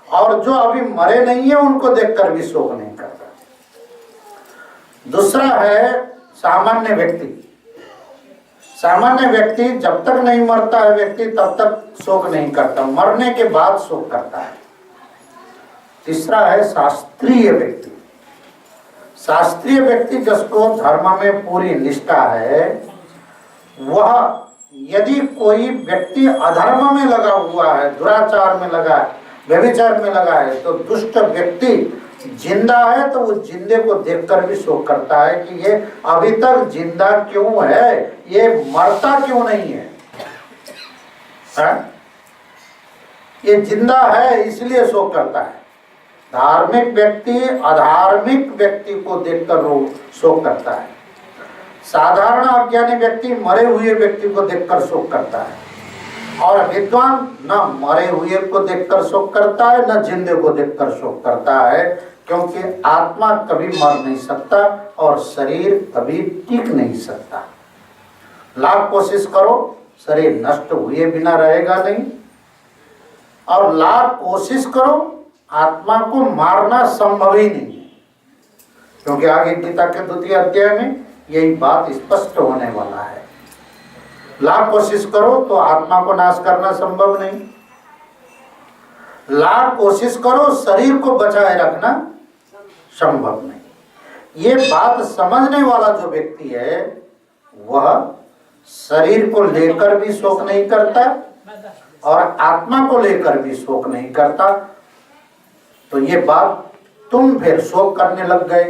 S1: और जो अभी मरे नहीं है उनको देखकर भी शोक नहीं करता। दूसरा है सामान्य व्यक्ति। सामान्य व्यक्ति जब तक नहीं मरता है व्यक्ति तब तक शोक नहीं करता, मरने के बाद शोक करता है। तीसरा है शास्त्रीय व्यक्ति। शास्त्रीय व्यक्ति जिसको धर्म में पूरी निष्ठा है, वह यदि कोई व्यक्ति अधर्म में लगा हुआ है, दुराचार में लगा है, व्यभिचार में लगा है, तो दुष्ट व्यक्ति जिंदा है तो वो जिंदे को देखकर भी शोक करता है कि ये अभी तक जिंदा क्यों है, ये मरता क्यों नहीं है, ये जिंदा है इसलिए शोक करता है। धार्मिक व्यक्ति अधार्मिक व्यक्ति को देखकर वो शोक करता है। साधारण अज्ञानी व्यक्ति मरे हुए व्यक्ति को देखकर शोक करता है, और विद्वान न मरे हुए को देखकर शोक करता है न जिंदे को देखकर शोक करता है, क्योंकि आत्मा कभी मर नहीं सकता और शरीर कभी टिक नहीं सकता। लाख कोशिश करो शरीर नष्ट हुए बिना रहेगा नहीं, और लाख कोशिश करो आत्मा को मारना संभव ही नहीं है, क्योंकि आगे गीता के 2 अध्याय में यही बात स्पष्ट होने वाला है। लाख कोशिश करो तो आत्मा को नाश करना संभव नहीं, लाख कोशिश करो शरीर को बचाए रखना संभव नहीं। ये बात समझने वाला जो व्यक्ति है वह शरीर को लेकर भी शोक नहीं करता और आत्मा को लेकर भी शोक नहीं करता। तो ये बात तुम फिर शोक करने लग गए,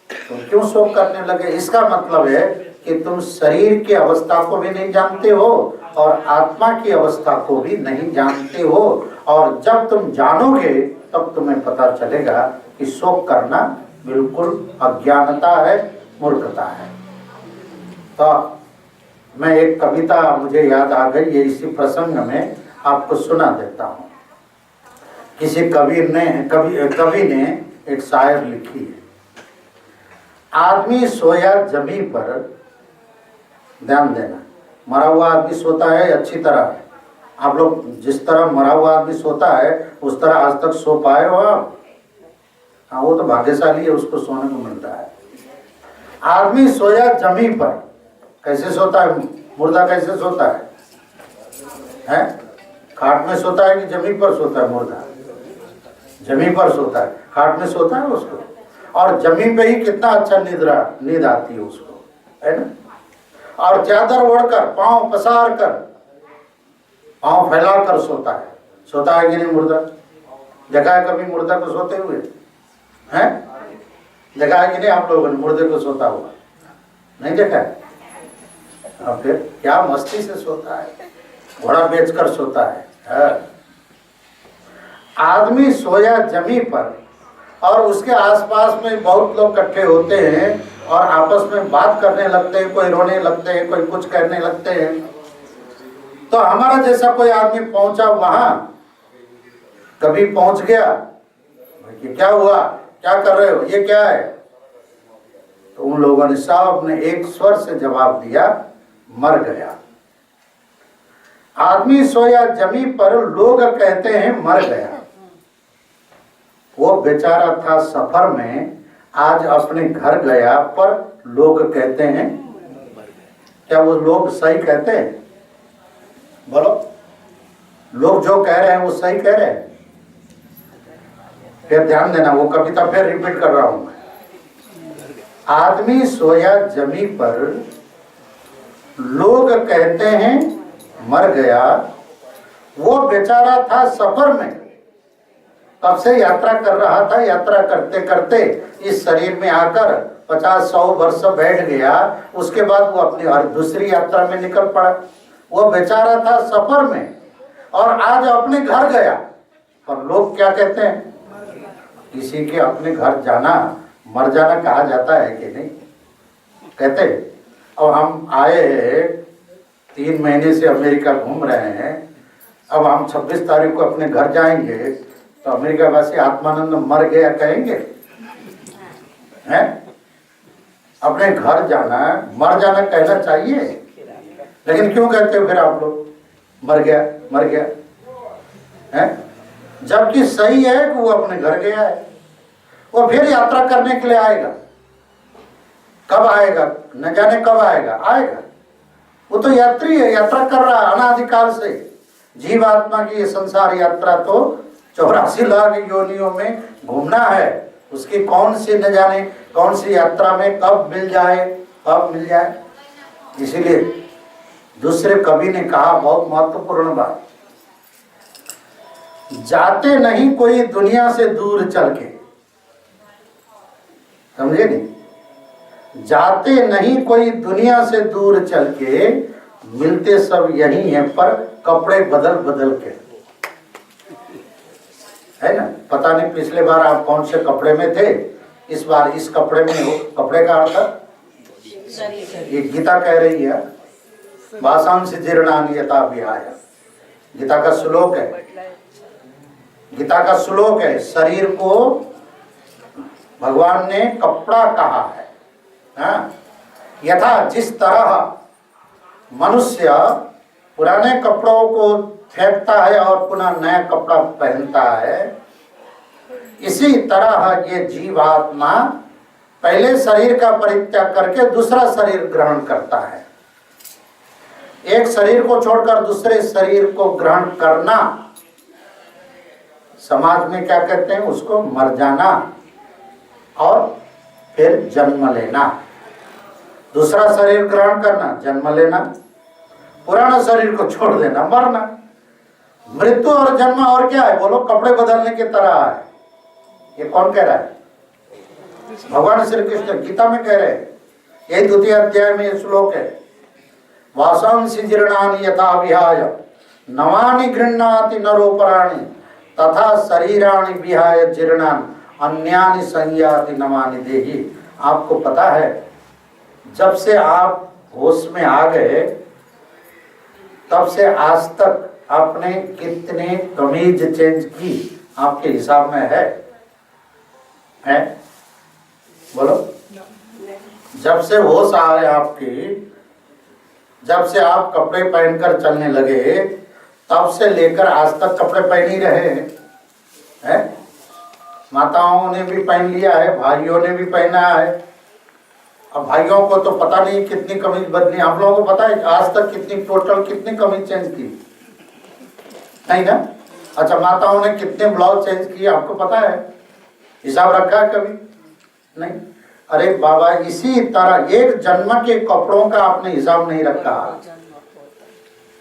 S1: तुम क्यों शोक करने लगे? इसका मतलब है कि तुम शरीर की अवस्था को भी नहीं जानते हो और आत्मा की अवस्था को भी नहीं जानते हो, और जब तुम जानोगे तब तुम्हें पता चलेगा कि शोक करना बिल्कुल अज्ञानता है, मूर्खता है। तो मैं एक कविता मुझे याद आ गई, ये इसी प्रसंग में आपको सुना देता हूँ। किसी कवि ने एक शायर लिखी है। आदमी सोया जमी पर, ध्यान देना, मरा हुआ आदमी सोता है अच्छी तरह, आप लोग जिस तरह मरा हुआ आदमी सोता है उस तरह आज तक सो पाए हो आप? हाँ, वो तो भाग्यशाली है, उसको सोने को मिलता है। आदमी सोया जमी पर, कैसे सोता है? मुर्दा कैसे सोता है? खाट में सोता है कि जमीन पर सोता है? मुर्दा जमीन पर सोता है, खाट में सोता है उसको, और जमीन पे ही कितना अच्छा नींद आती है उसको, है ना। और चादर ओढ़कर पांव पसार कर, पांव फैला कर सोता है कि नहीं मुर्दा? देखा है कभी मुर्दा को सोते हुए? हैं? देखा है कि नहीं आप लोगों ने मुर्दे को सोता हुआ? नहीं देखा है? अब फिर क्या मस्ती से सोता है, घोड़ा बेचकर सोता है। आदमी सोया जमी पर, और उसके आसपास में बहुत लोग इकट्ठे होते हैं और आपस में बात करने लगते हैं, कोई रोने लगते हैं, कोई कुछ करने लगते हैं। तो हमारा जैसा कोई आदमी पहुंचा वहां, कभी पहुंच गया, ये क्या हुआ, क्या कर रहे हो, ये क्या है? तो उन लोगों ने सब ने एक स्वर से जवाब दिया, मर गया। आदमी सोया जमी पर, लोग कहते हैं मर गया। वो बेचारा था सफर में, आज अपने घर गया पर लोग कहते हैं, क्या वो लोग सही कहते हैं? बोलो, लोग जो कह रहे हैं वो सही कह रहे हैं? फिर ध्यान देना, वो कविता फिर रिपीट कर रहा हूं मैं। आदमी सोया जमी पर, लोग कहते हैं मर गया, वो बेचारा था सफर में, कब से यात्रा कर रहा था, यात्रा करते करते इस शरीर में आकर 50-100 वर्ष बैठ गया, उसके बाद वो अपनी और दूसरी यात्रा में निकल पड़ा। वो बेचारा था सफर में और आज अपने घर गया, पर लोग क्या कहते हैं? किसी के अपने घर जाना मर जाना कहा जाता है कि नहीं? कहते। अब हम आए 3 महीने से अमेरिका घूम रहे हैं, अब हम 26 तारीख को अपने घर जाएंगे तो अमेरिका वासी आत्मानंद मर गया कहेंगे? हैं? अपने घर जाना मर जाना कहना चाहिए, लेकिन क्यों कहते हो फिर आप लोग मर गया मर गया? हैं? जबकि सही है कि वो अपने घर गया है, वो फिर यात्रा करने के लिए आएगा। कब आएगा न जाने, कब आएगा, आएगा। वो तो यात्री है, यात्रा कर रहा है अनादिकाल से। जीवात्मा की ये संसार यात्रा तो 84 लाख योनियों में घूमना है। उसकी कौन सी न जाने कौन सी यात्रा में कब मिल जाए, कब मिल जाए। इसीलिए दूसरे कवि ने कहा बहुत महत्वपूर्ण बात, जाते नहीं कोई दुनिया से दूर चल के, समझे नहीं? जाते नहीं कोई दुनिया से दूर चल के, मिलते सब यही हैं पर कपड़े बदल बदल के, है ना? पता नहीं पिछले बार आप कौन से कपड़े में थे, इस बार इस कपड़े में हो। कपड़े का अर्थ ये गीता कह रही है, वासांसि जीर्णानि यथा विहाय। गीता का श्लोक है, गीता का श्लोक है। शरीर को भगवान ने कपड़ा कहा है, हाँ? यथा जिस तरह मनुष्य पुराने कपड़ों को फेंकता है और पुनः नया कपड़ा पहनता है, इसी तरह ये जीवात्मा पहले शरीर का परित्याग करके दूसरा शरीर ग्रहण करता है। एक शरीर को छोड़कर दूसरे शरीर को ग्रहण करना, समाज में क्या कहते हैं उसको? मर जाना और फिर जन्म लेना। दूसरा शरीर ग्रहण करना, जन्म लेना, पुराना शरीर को छोड़ देना, मरना। मृत्यु और जन्म और क्या है बोलो? कपड़े बदलने की तरह है। ये कौन कह रहा है? भगवान श्री कृष्ण गीता में कह रहे हैं। यही 2 अध्याय में ये श्लोक है, वासांसि जीर्णानि यथा विहाय नवानि गृह्णाति नरोपराणि तथा शरीराणि विहाय जीर्णानि अन्यानि संयाति नवानि देहि। आपको पता है, जब से आप होश में आ गए तब से आज तक आपने कितने कमीज चेंज की आपके हिसाब में है? बोलो। जब से होश आए आपकी, जब से आप कपड़े पहनकर चलने लगे तब से लेकर आज तक कपड़े पहन ही रहे हैं। माताओं ने भी पहन लिया है, भाइयों ने भी पहना है। अब भाइयों को तो पता नहीं कितनी कमीज बदली, आप लोगों को पता है आज तक कितनी टोटल कितनी कमीज चेंज की? नहीं ना? अच्छा, माताओं ने कितने ब्लाउज चेंज किए आपको पता है? हिसाब रखा है कभी? नहीं। अरे बाबा, इसी तरह एक जन्म के कपड़ों का आपने हिसाब नहीं रखा।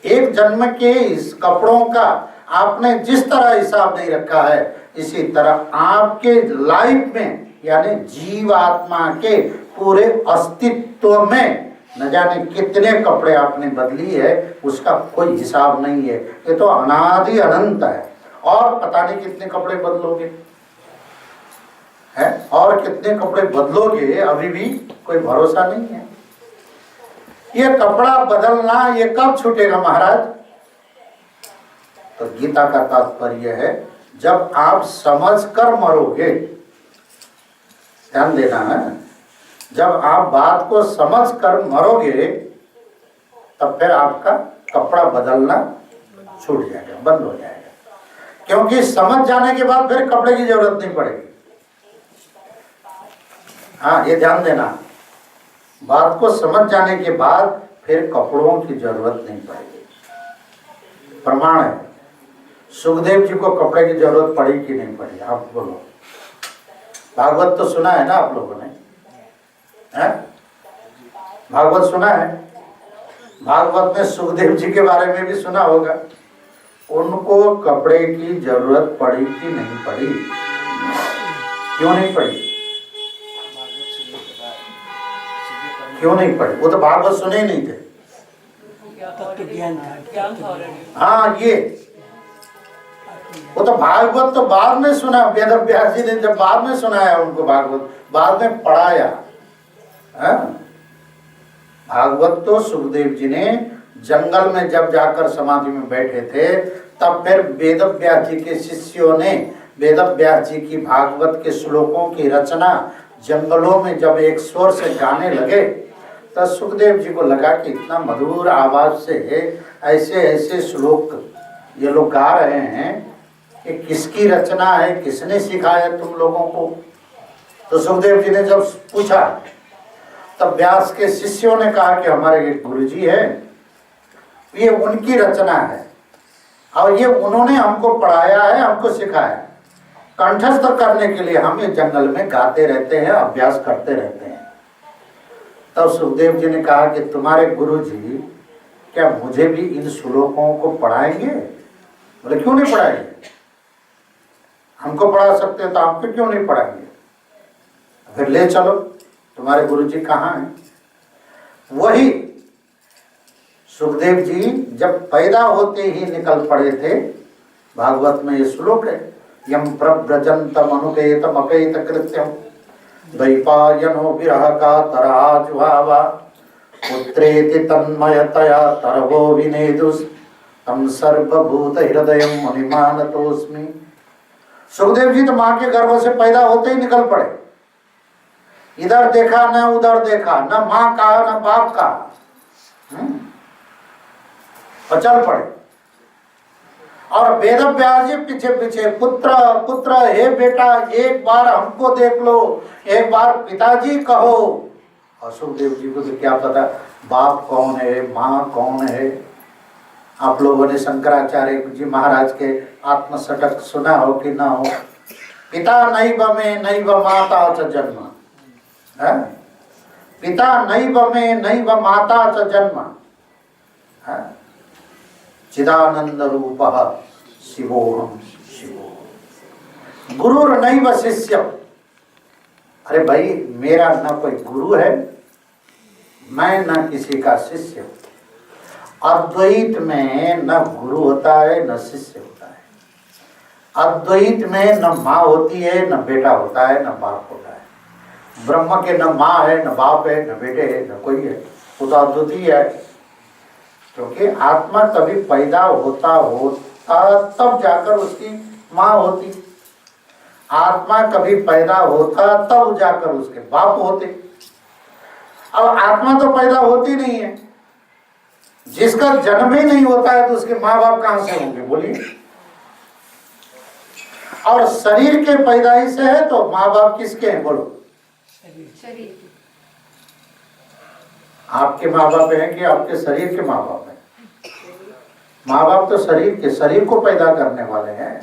S1: एक जन्म के इस कपड़ों का आपने जिस तरह हिसाब नहीं रखा है, इसी तरह आपके लाइफ में यानी जीवात्मा के पूरे अस्तित्व में न जाने कितने कपड़े आपने बदली है, उसका कोई हिसाब नहीं है। ये तो अनादि अनंत है। और पता नहीं कितने कपड़े बदलोगे, है? और कितने कपड़े बदलोगे, अभी भी कोई भरोसा नहीं है। ये कपड़ा बदलना ये कब छूटेगा महाराज? तो गीता का तात्पर्य है, जब आप समझ कर मरोगे। ध्यान देना है, जब आप बात को समझ कर मरोगे तब फिर आपका कपड़ा बदलना छूट जाएगा, बंद हो जाएगा। क्योंकि समझ जाने के बाद फिर कपड़े की जरूरत नहीं पड़ेगी। हाँ, ये ध्यान देना, बात को समझ जाने के बाद फिर कपड़ों की जरूरत नहीं पड़ेगी। प्रमाण है, सुखदेव जी को कपड़े की जरूरत पड़ी कि नहीं पड़ी, आप बोलो। भागवत तो सुना है ना आप लोगों ने, है? भागवत सुना है, भागवत में सुखदेव जी के बारे में भी सुना होगा। उनको कपड़े की जरूरत पड़ी कि नहीं पड़ी? क्यों नहीं पड़ी? क्यों नहीं पड़ी? वो तो भागवत सुने ही नहीं थे। हाँ, ये वो तो भागवत तो बाद में सुना, वेद व्यास जी ने जब बाद में सुनाया उनको भागवत, बाद में पढ़ाया। भागवत तो सुखदेव जी ने जंगल में जब जाकर समाधि में बैठे थे, तब फिर वेद व्यास जी के शिष्यों ने वेद व्यास जी की भागवत के श्लोकों की रचना जंगलों में जब एक स्वर से गाने लगे, तब सुखदेव जी को लगा कि इतना मधुर आवाज से ऐसे ऐसे श्लोक ये लोग गा रहे हैं, कि किसकी रचना है, किसने सिखाया तुम लोगों को? तो सुखदेव जी ने जब पूछा, तब व्यास के शिष्यों ने कहा कि हमारे एक गुरुजी है, ये उनकी रचना है और ये उन्होंने हमको पढ़ाया है, हमको सिखाया। कंठस्थ करने के लिए हम ये जंगल में गाते रहते हैं, अभ्यास करते रहते हैं। तब सुखदेव जी ने कहा कि तुम्हारे गुरुजी क्या मुझे भी इन श्लोकों को पढ़ाएंगे? बोले क्यों नहीं पढ़ाएंगे, हमको पढ़ा सकते हैं तो आपको क्यों नहीं पढ़ाएंगे? फिर ले चलो, तुम्हारे गुरुजी कहाँ हैं? वही सुखदेव जी जब पैदा होते ही निकल पड़े थे, भागवत में ये श्लोक है, यम प्रव्रजन्तम अनुपेतम अपेत कृत्यम द्वैपायनो विरह का तराजुहावा पुत्रेति तन्मयतया तरवो विनेदुस् तम सर्वभूत हृदयम मुनिमानतोस्मि। सुखदेव जी तो माँ के गर्भ से पैदा होते ही निकल पड़े, इधर देखा न उधर देखा, न माँ का न बाप का, और चल पड़े। और वेद व्यास जी पीछे पीछे पुत्र पुत्र, हे बेटा एक बार हमको देख लो, एक बार पिताजी कहो। और सुखदेव जी को तो क्या पता बाप कौन है, माँ कौन है। आप लोगों ने शंकराचार्य जी महाराज के आत्मसटक सुना हो कि ना हो, पिता नैव मे नैव माता च जन्म, पिता नैव मे नैव माता च जन्म, चिदानंद रूपः शिवोहम शिवो गुरुर नैव शिष्यम। अरे भाई, मेरा न कोई गुरु है, मैं न किसी का शिष्य हूं। अद्वैत में न गुरु होता है न शिष्य होता है। अद्वैत में न माँ होती है न बेटा होता है न बाप होता है। ब्रह्म के न माँ है न बाप है न बेटे है न कोई है, वो तो अद्वितीय है। क्योंकि आत्मा कभी पैदा होता तब जाकर उसकी माँ होती, आत्मा कभी पैदा होता तब जाकर उसके बाप होते। अब आत्मा तो पैदा होती नहीं है, जिसका जन्म ही नहीं होता है तो उसके माँ बाप कहां से होंगे, बोलिए। और शरीर के पैदाइश से है तो माँ बाप किसके हैं, बोलो।
S4: शरीर
S1: आपके माँ बाप हैं कि आपके शरीर के माँ बाप हैं? माँ बाप तो शरीर को पैदा करने वाले हैं।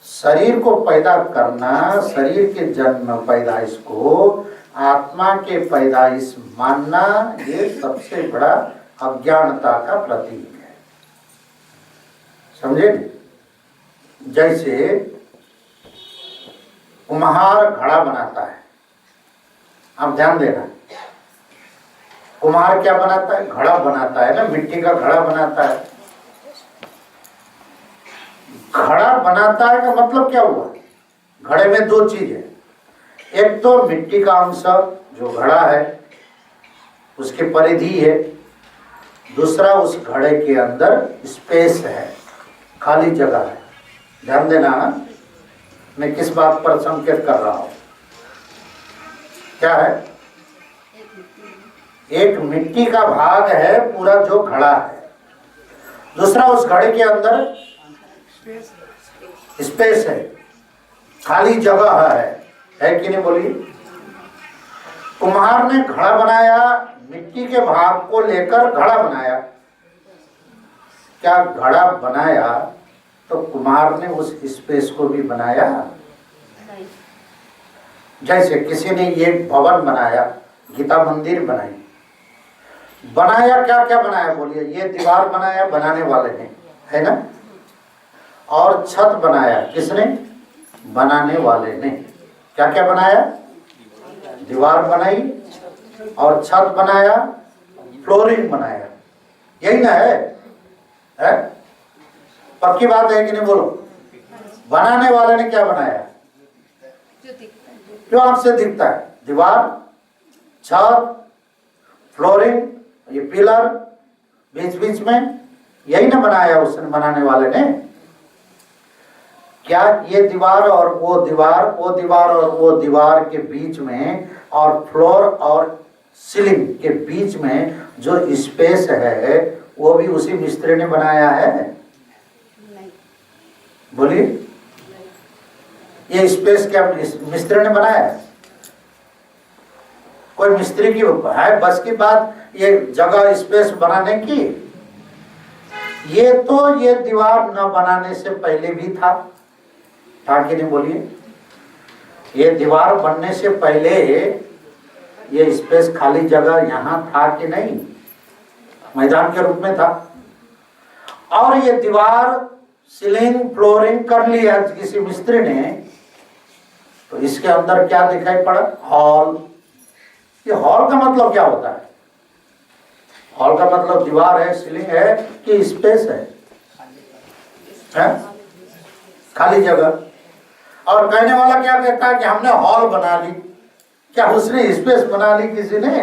S1: शरीर को पैदा करना, शरीर के जन्म पैदाइश को आत्मा के पैदाइश मानना, ये सबसे बड़ा अज्ञानता का प्रतीक है, समझे? जैसे कुम्हार घड़ा बनाता है, आप ध्यान देना, कुम्हार क्या बनाता है? घड़ा बनाता है ना, मिट्टी का घड़ा बनाता है। घड़ा बनाता है का मतलब क्या हुआ? घड़े में दो चीज है, एक तो मिट्टी का अंश जो घड़ा है उसकी परिधि है, दूसरा उस घड़े के अंदर स्पेस है, खाली जगह है। ध्यान देना मैं किस बात पर संकेत कर रहा हूं। क्या है? एक मिट्टी का भाग है पूरा जो घड़ा है, दूसरा उस घड़े के अंदर स्पेस है, खाली जगह है कि नहीं, बोलिए। कुम्हार ने घड़ा बनाया, मिट्टी के भाग को लेकर घड़ा बनाया। क्या घड़ा बनाया तो कुम्हार ने उस स्पेस को भी बनाया?
S4: नहीं।
S1: जैसे किसी ने ये भवन बनाया, गीता मंदिर बनाई, बनाया क्या क्या बनाया बोलिए? ये दीवार बनाया, बनाने वाले ने, है ना? और छत बनाया, किसने? बनाने वाले ने। क्या क्या बनाया? दीवार बनाई और छत बनाया, फ्लोरिंग बनाया, यही ना है? पक्की बात है कि नहीं बोलो? बनाने वाले ने क्या बनाया?
S4: जो दिखता है।
S1: जो आपसे दिखता है, दीवार, छत, फ्लोरिंग, ये पिलर बीच बीच में, यही ना बनाया उसने, बनाने वाले ने। क्या ये दीवार और वो दीवार, वो दीवार और वो दीवार के बीच में, और फ्लोर और सीलिंग के बीच में जो स्पेस है वो भी उसी मिस्त्री ने बनाया है?
S4: नहीं।
S1: बोलिए, ये स्पेस क्या मिस्त्री ने बनाया है? कोई मिस्त्री की है बस की बात ये जगह स्पेस बनाने की? ये तो ये दीवार न बनाने से पहले भी था कि नहीं बोलिए? ये दीवार बनने से पहले ये स्पेस, खाली जगह यहाँ था कि नहीं? मैदान के रूप में था। और ये दीवार, सीलिंग, फ्लोरिंग कर लिया किसी मिस्त्री ने, तो इसके अंदर क्या दिखाई पड़ा? हॉल। ये हॉल का मतलब क्या होता है? हॉल का मतलब दीवार है, सीलिंग है कि स्पेस है? खाली जगह। और कहने वाला क्या कहता है कि हमने हॉल बना ली। क्या उसने स्पेस बना ली किसी ने?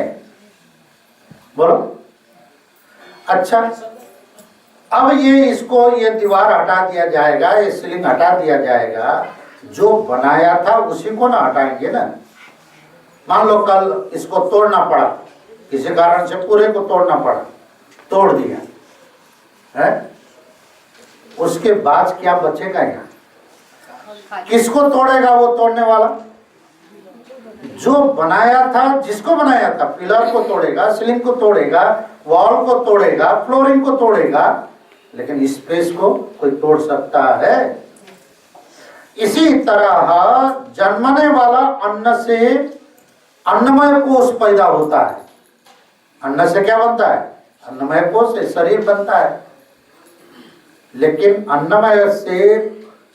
S1: बोलो। अच्छा, अब ये इसको, ये दीवार हटा दिया जाएगा, ये सीलिंग हटा दिया जाएगा, जो बनाया था उसी को ना हटाएंगे ना। मान लो कल इसको तोड़ना पड़ा, किसी कारण से पूरे को तोड़ना पड़ा, तोड़ दिया है, उसके बाद क्या बचेगा यहाँ? किसको तोड़ेगा? वो तोड़ने वाला जो बनाया था, जिसको बनाया था, पिलर को तोड़ेगा, सीलिंग को तोड़ेगा, वॉल को तोड़ेगा, फ्लोरिंग को तोड़ेगा, लेकिन स्पेस को कोई तोड़ सकता है? इसी तरह जन्मने वाला अन्न से अन्नमय कोश पैदा होता है। अन्न से क्या बनता है? अन्नमय कोश से शरीर बनता है। लेकिन अन्नमय से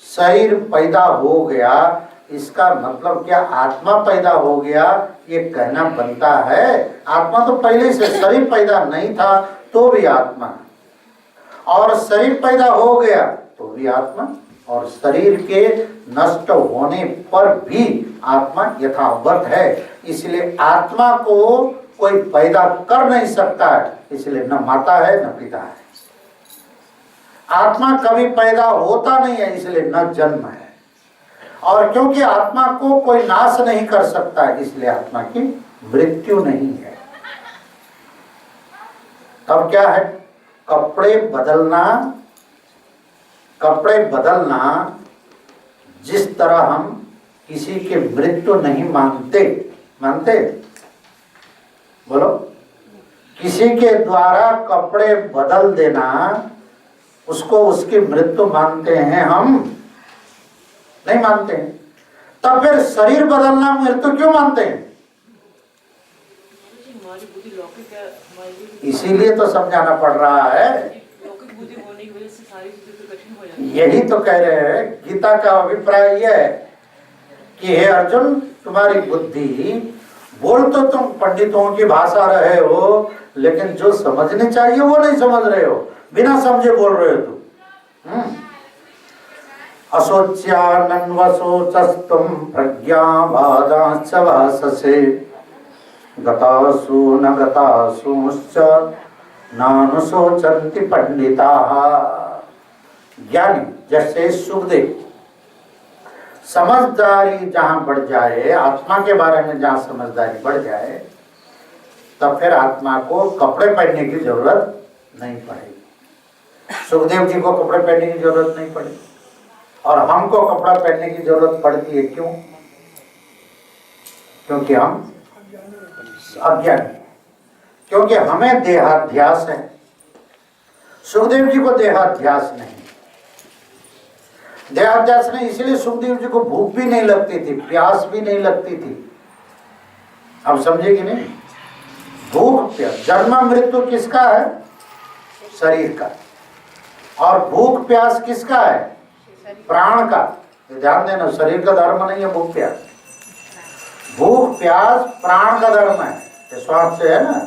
S1: शरीर पैदा हो गया, इसका मतलब क्या आत्मा पैदा हो गया? ये कहना बनता है? आत्मा तो पहले से, शरीर पैदा नहीं था तो भी आत्मा, और शरीर पैदा हो गया तो भी आत्मा, और शरीर के नष्ट होने पर भी आत्मा यथावत है। इसलिए आत्मा को कोई पैदा कर नहीं सकता है, इसलिए न माता है न पिता है। आत्मा कभी पैदा होता नहीं है, इसलिए न जन्म है। और क्योंकि आत्मा को कोई नाश नहीं कर सकता है, इसलिए आत्मा की मृत्यु नहीं है। तब क्या है? कपड़े बदलना, कपड़े बदलना, जिस तरह हम किसी के मृत्यु नहीं मानते, मानते? बोलो। किसी के द्वारा कपड़े बदल देना, उसको उसकी मृत्यु मानते हैं हम? नहीं मानते हैं। तब फिर शरीर बदलना मृत्यु क्यों मानते हैं? इसीलिए तो समझाना पड़ रहा है। यही तो कह रहे हैं, गीता का अभिप्राय यह है कि हे अर्जुन, तुम्हारी बुद्धि, बोल तो तुम पंडितों की भाषा रहे हो, लेकिन जो समझने चाहिए वो नहीं समझ रहे हो, बिना समझे बोल रहे हो तुम। असोच्यानन्वसोचस्तुम प्रज्ञाबाधाश्च भाससे गतासु न गतासुश्च नानुशोचन्ति पंडिताः। ज्ञानी जैसे सुखदेव, समझदारी जहां बढ़ जाए, आत्मा के बारे में जहां समझदारी बढ़ जाए, तब फिर आत्मा को कपड़े पहनने की जरूरत नहीं पड़ेगी। सुखदेव जी को कपड़े पहनने की जरूरत नहीं पड़ेगी, और हमको कपड़ा पहनने की जरूरत पड़ती है। क्यों? क्योंकि हम अज्ञानी, क्योंकि हमें देहाध्यास है। सुखदेव जी को देहाध्यास नहीं, देहाध्यास नहीं, इसलिए सुखदेव जी को भूख भी नहीं लगती थी, प्यास भी नहीं लगती थी। अब समझे कि नहीं? भूख प्यास, जन्म मृत्यु किसका है? शरीर का। और भूख प्यास किसका है? प्राण का। ध्यान देना, शरीर का धर्म नहीं है भूख प्यास। भूख प्यास प्राण का धर्म है, ये स्वार्थ से है ना,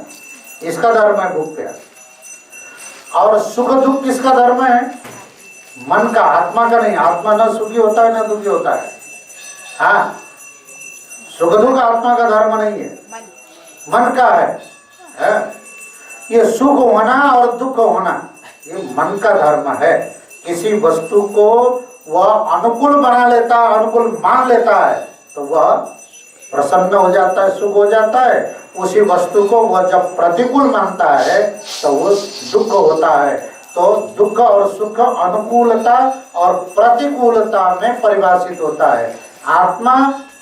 S1: इसका धर्म है भूख प्यास। और सुख दुख किसका धर्म है? मन का, आत्मा का नहीं। आत्मा न सुखी होता है न दुखी होता है। हाँ, सुख दुख आत्मा का धर्म नहीं है, मन का है। ये सुख होना और दुख होना ये मन का धर्म है। किसी वस्तु को वह अनुकूल बना लेता है, अनुकूल मान लेता है, तो वह प्रसन्न हो जाता है, सुख हो जाता है। उसी वस्तु को वह जब प्रतिकूल मानता है तो वो दुख होता है। तो दुख और सुख अनुकूलता और प्रतिकूलता में परिभाषित होता है। आत्मा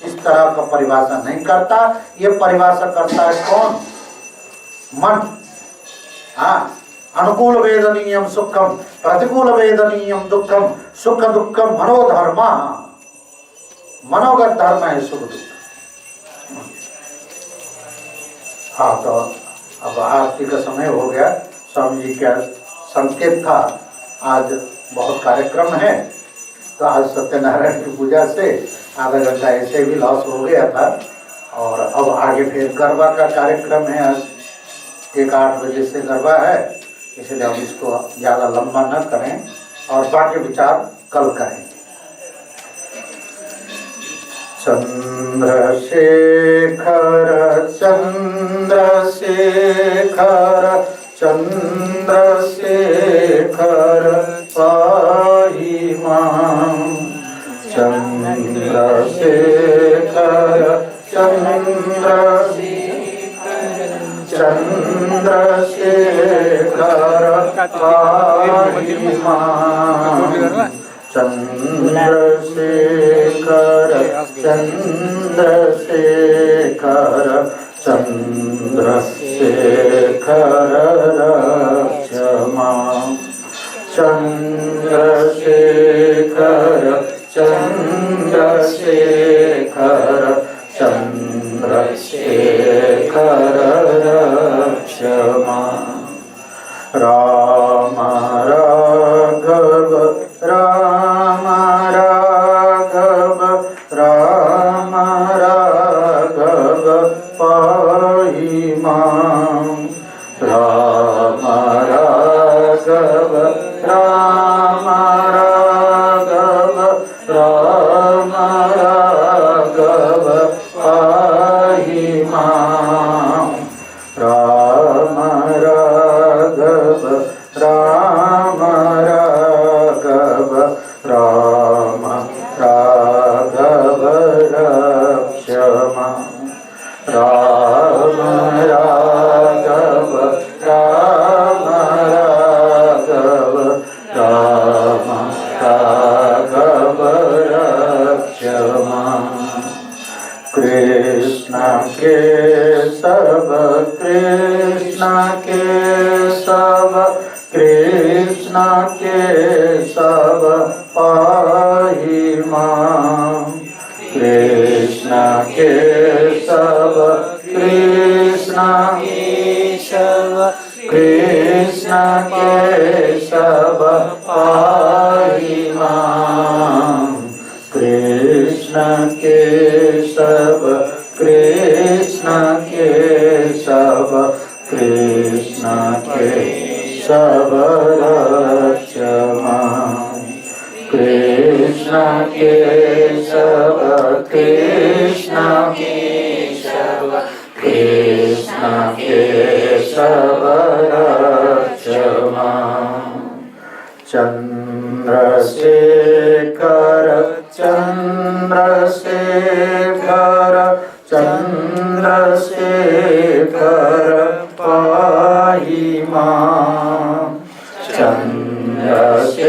S1: इस तरह का परिभाषा नहीं करता, ये परिभाषा करता है कौन? मन। हाँ, अनुकूल वेदनीयम सुखम, प्रतिकूल वेदनीयम दुखम, सुख दुखम मनोधर्म। मनोगत धर्म है सुख दुख। हाँ, तो अब आरती का समय हो गया। स्वामी जी का संकेत था, आज बहुत कार्यक्रम है, तो आज सत्यनारायण की पूजा से आधा घंटा ऐसे भी लॉस हो गया था। और अब आगे फिर गरबा का कार्यक्रम है, आज 8 बजे से गरबा है, इसलिए अब इसको ज़्यादा लंबा न करें और बाकी विचार कल करें। चंद्रशेखर चंद्रशेखर चंद्रशेखर पाहि मां। चंद्रशेखर चंद्रशेखर पाहि मां। चंद्रशेखर चंद्रशेखर चंद्रशेखर रक्ष मां। चंद्रशेखर चंद्रशेखर चंद्रशेखर रक्ष मां। राम राघव राम राघव राम राघव पाहि मां। राम राघव राम राघव राम राघव पाहि मां। राम राघव राम राघव राम राघव रक्ष मां। राम राघव राम राघव राम राघव रक्ष मां। कृष्ण केशव कृष्ण केशव कृष्ण केशव पाहि मां। कृष्ण केशव कृष्ण केशव कृष्ण केशव पाहि मां। कृष्ण केशव कृष्ण केशव कृष्ण केशव रक्ष मां। कृष्ण केशव कृष्ण केशव कृष्ण केशव रक्ष मां। चंद्रशेखर चंद्रशेखर चंद्रशेखर पाहि मां। चंद्रशेखर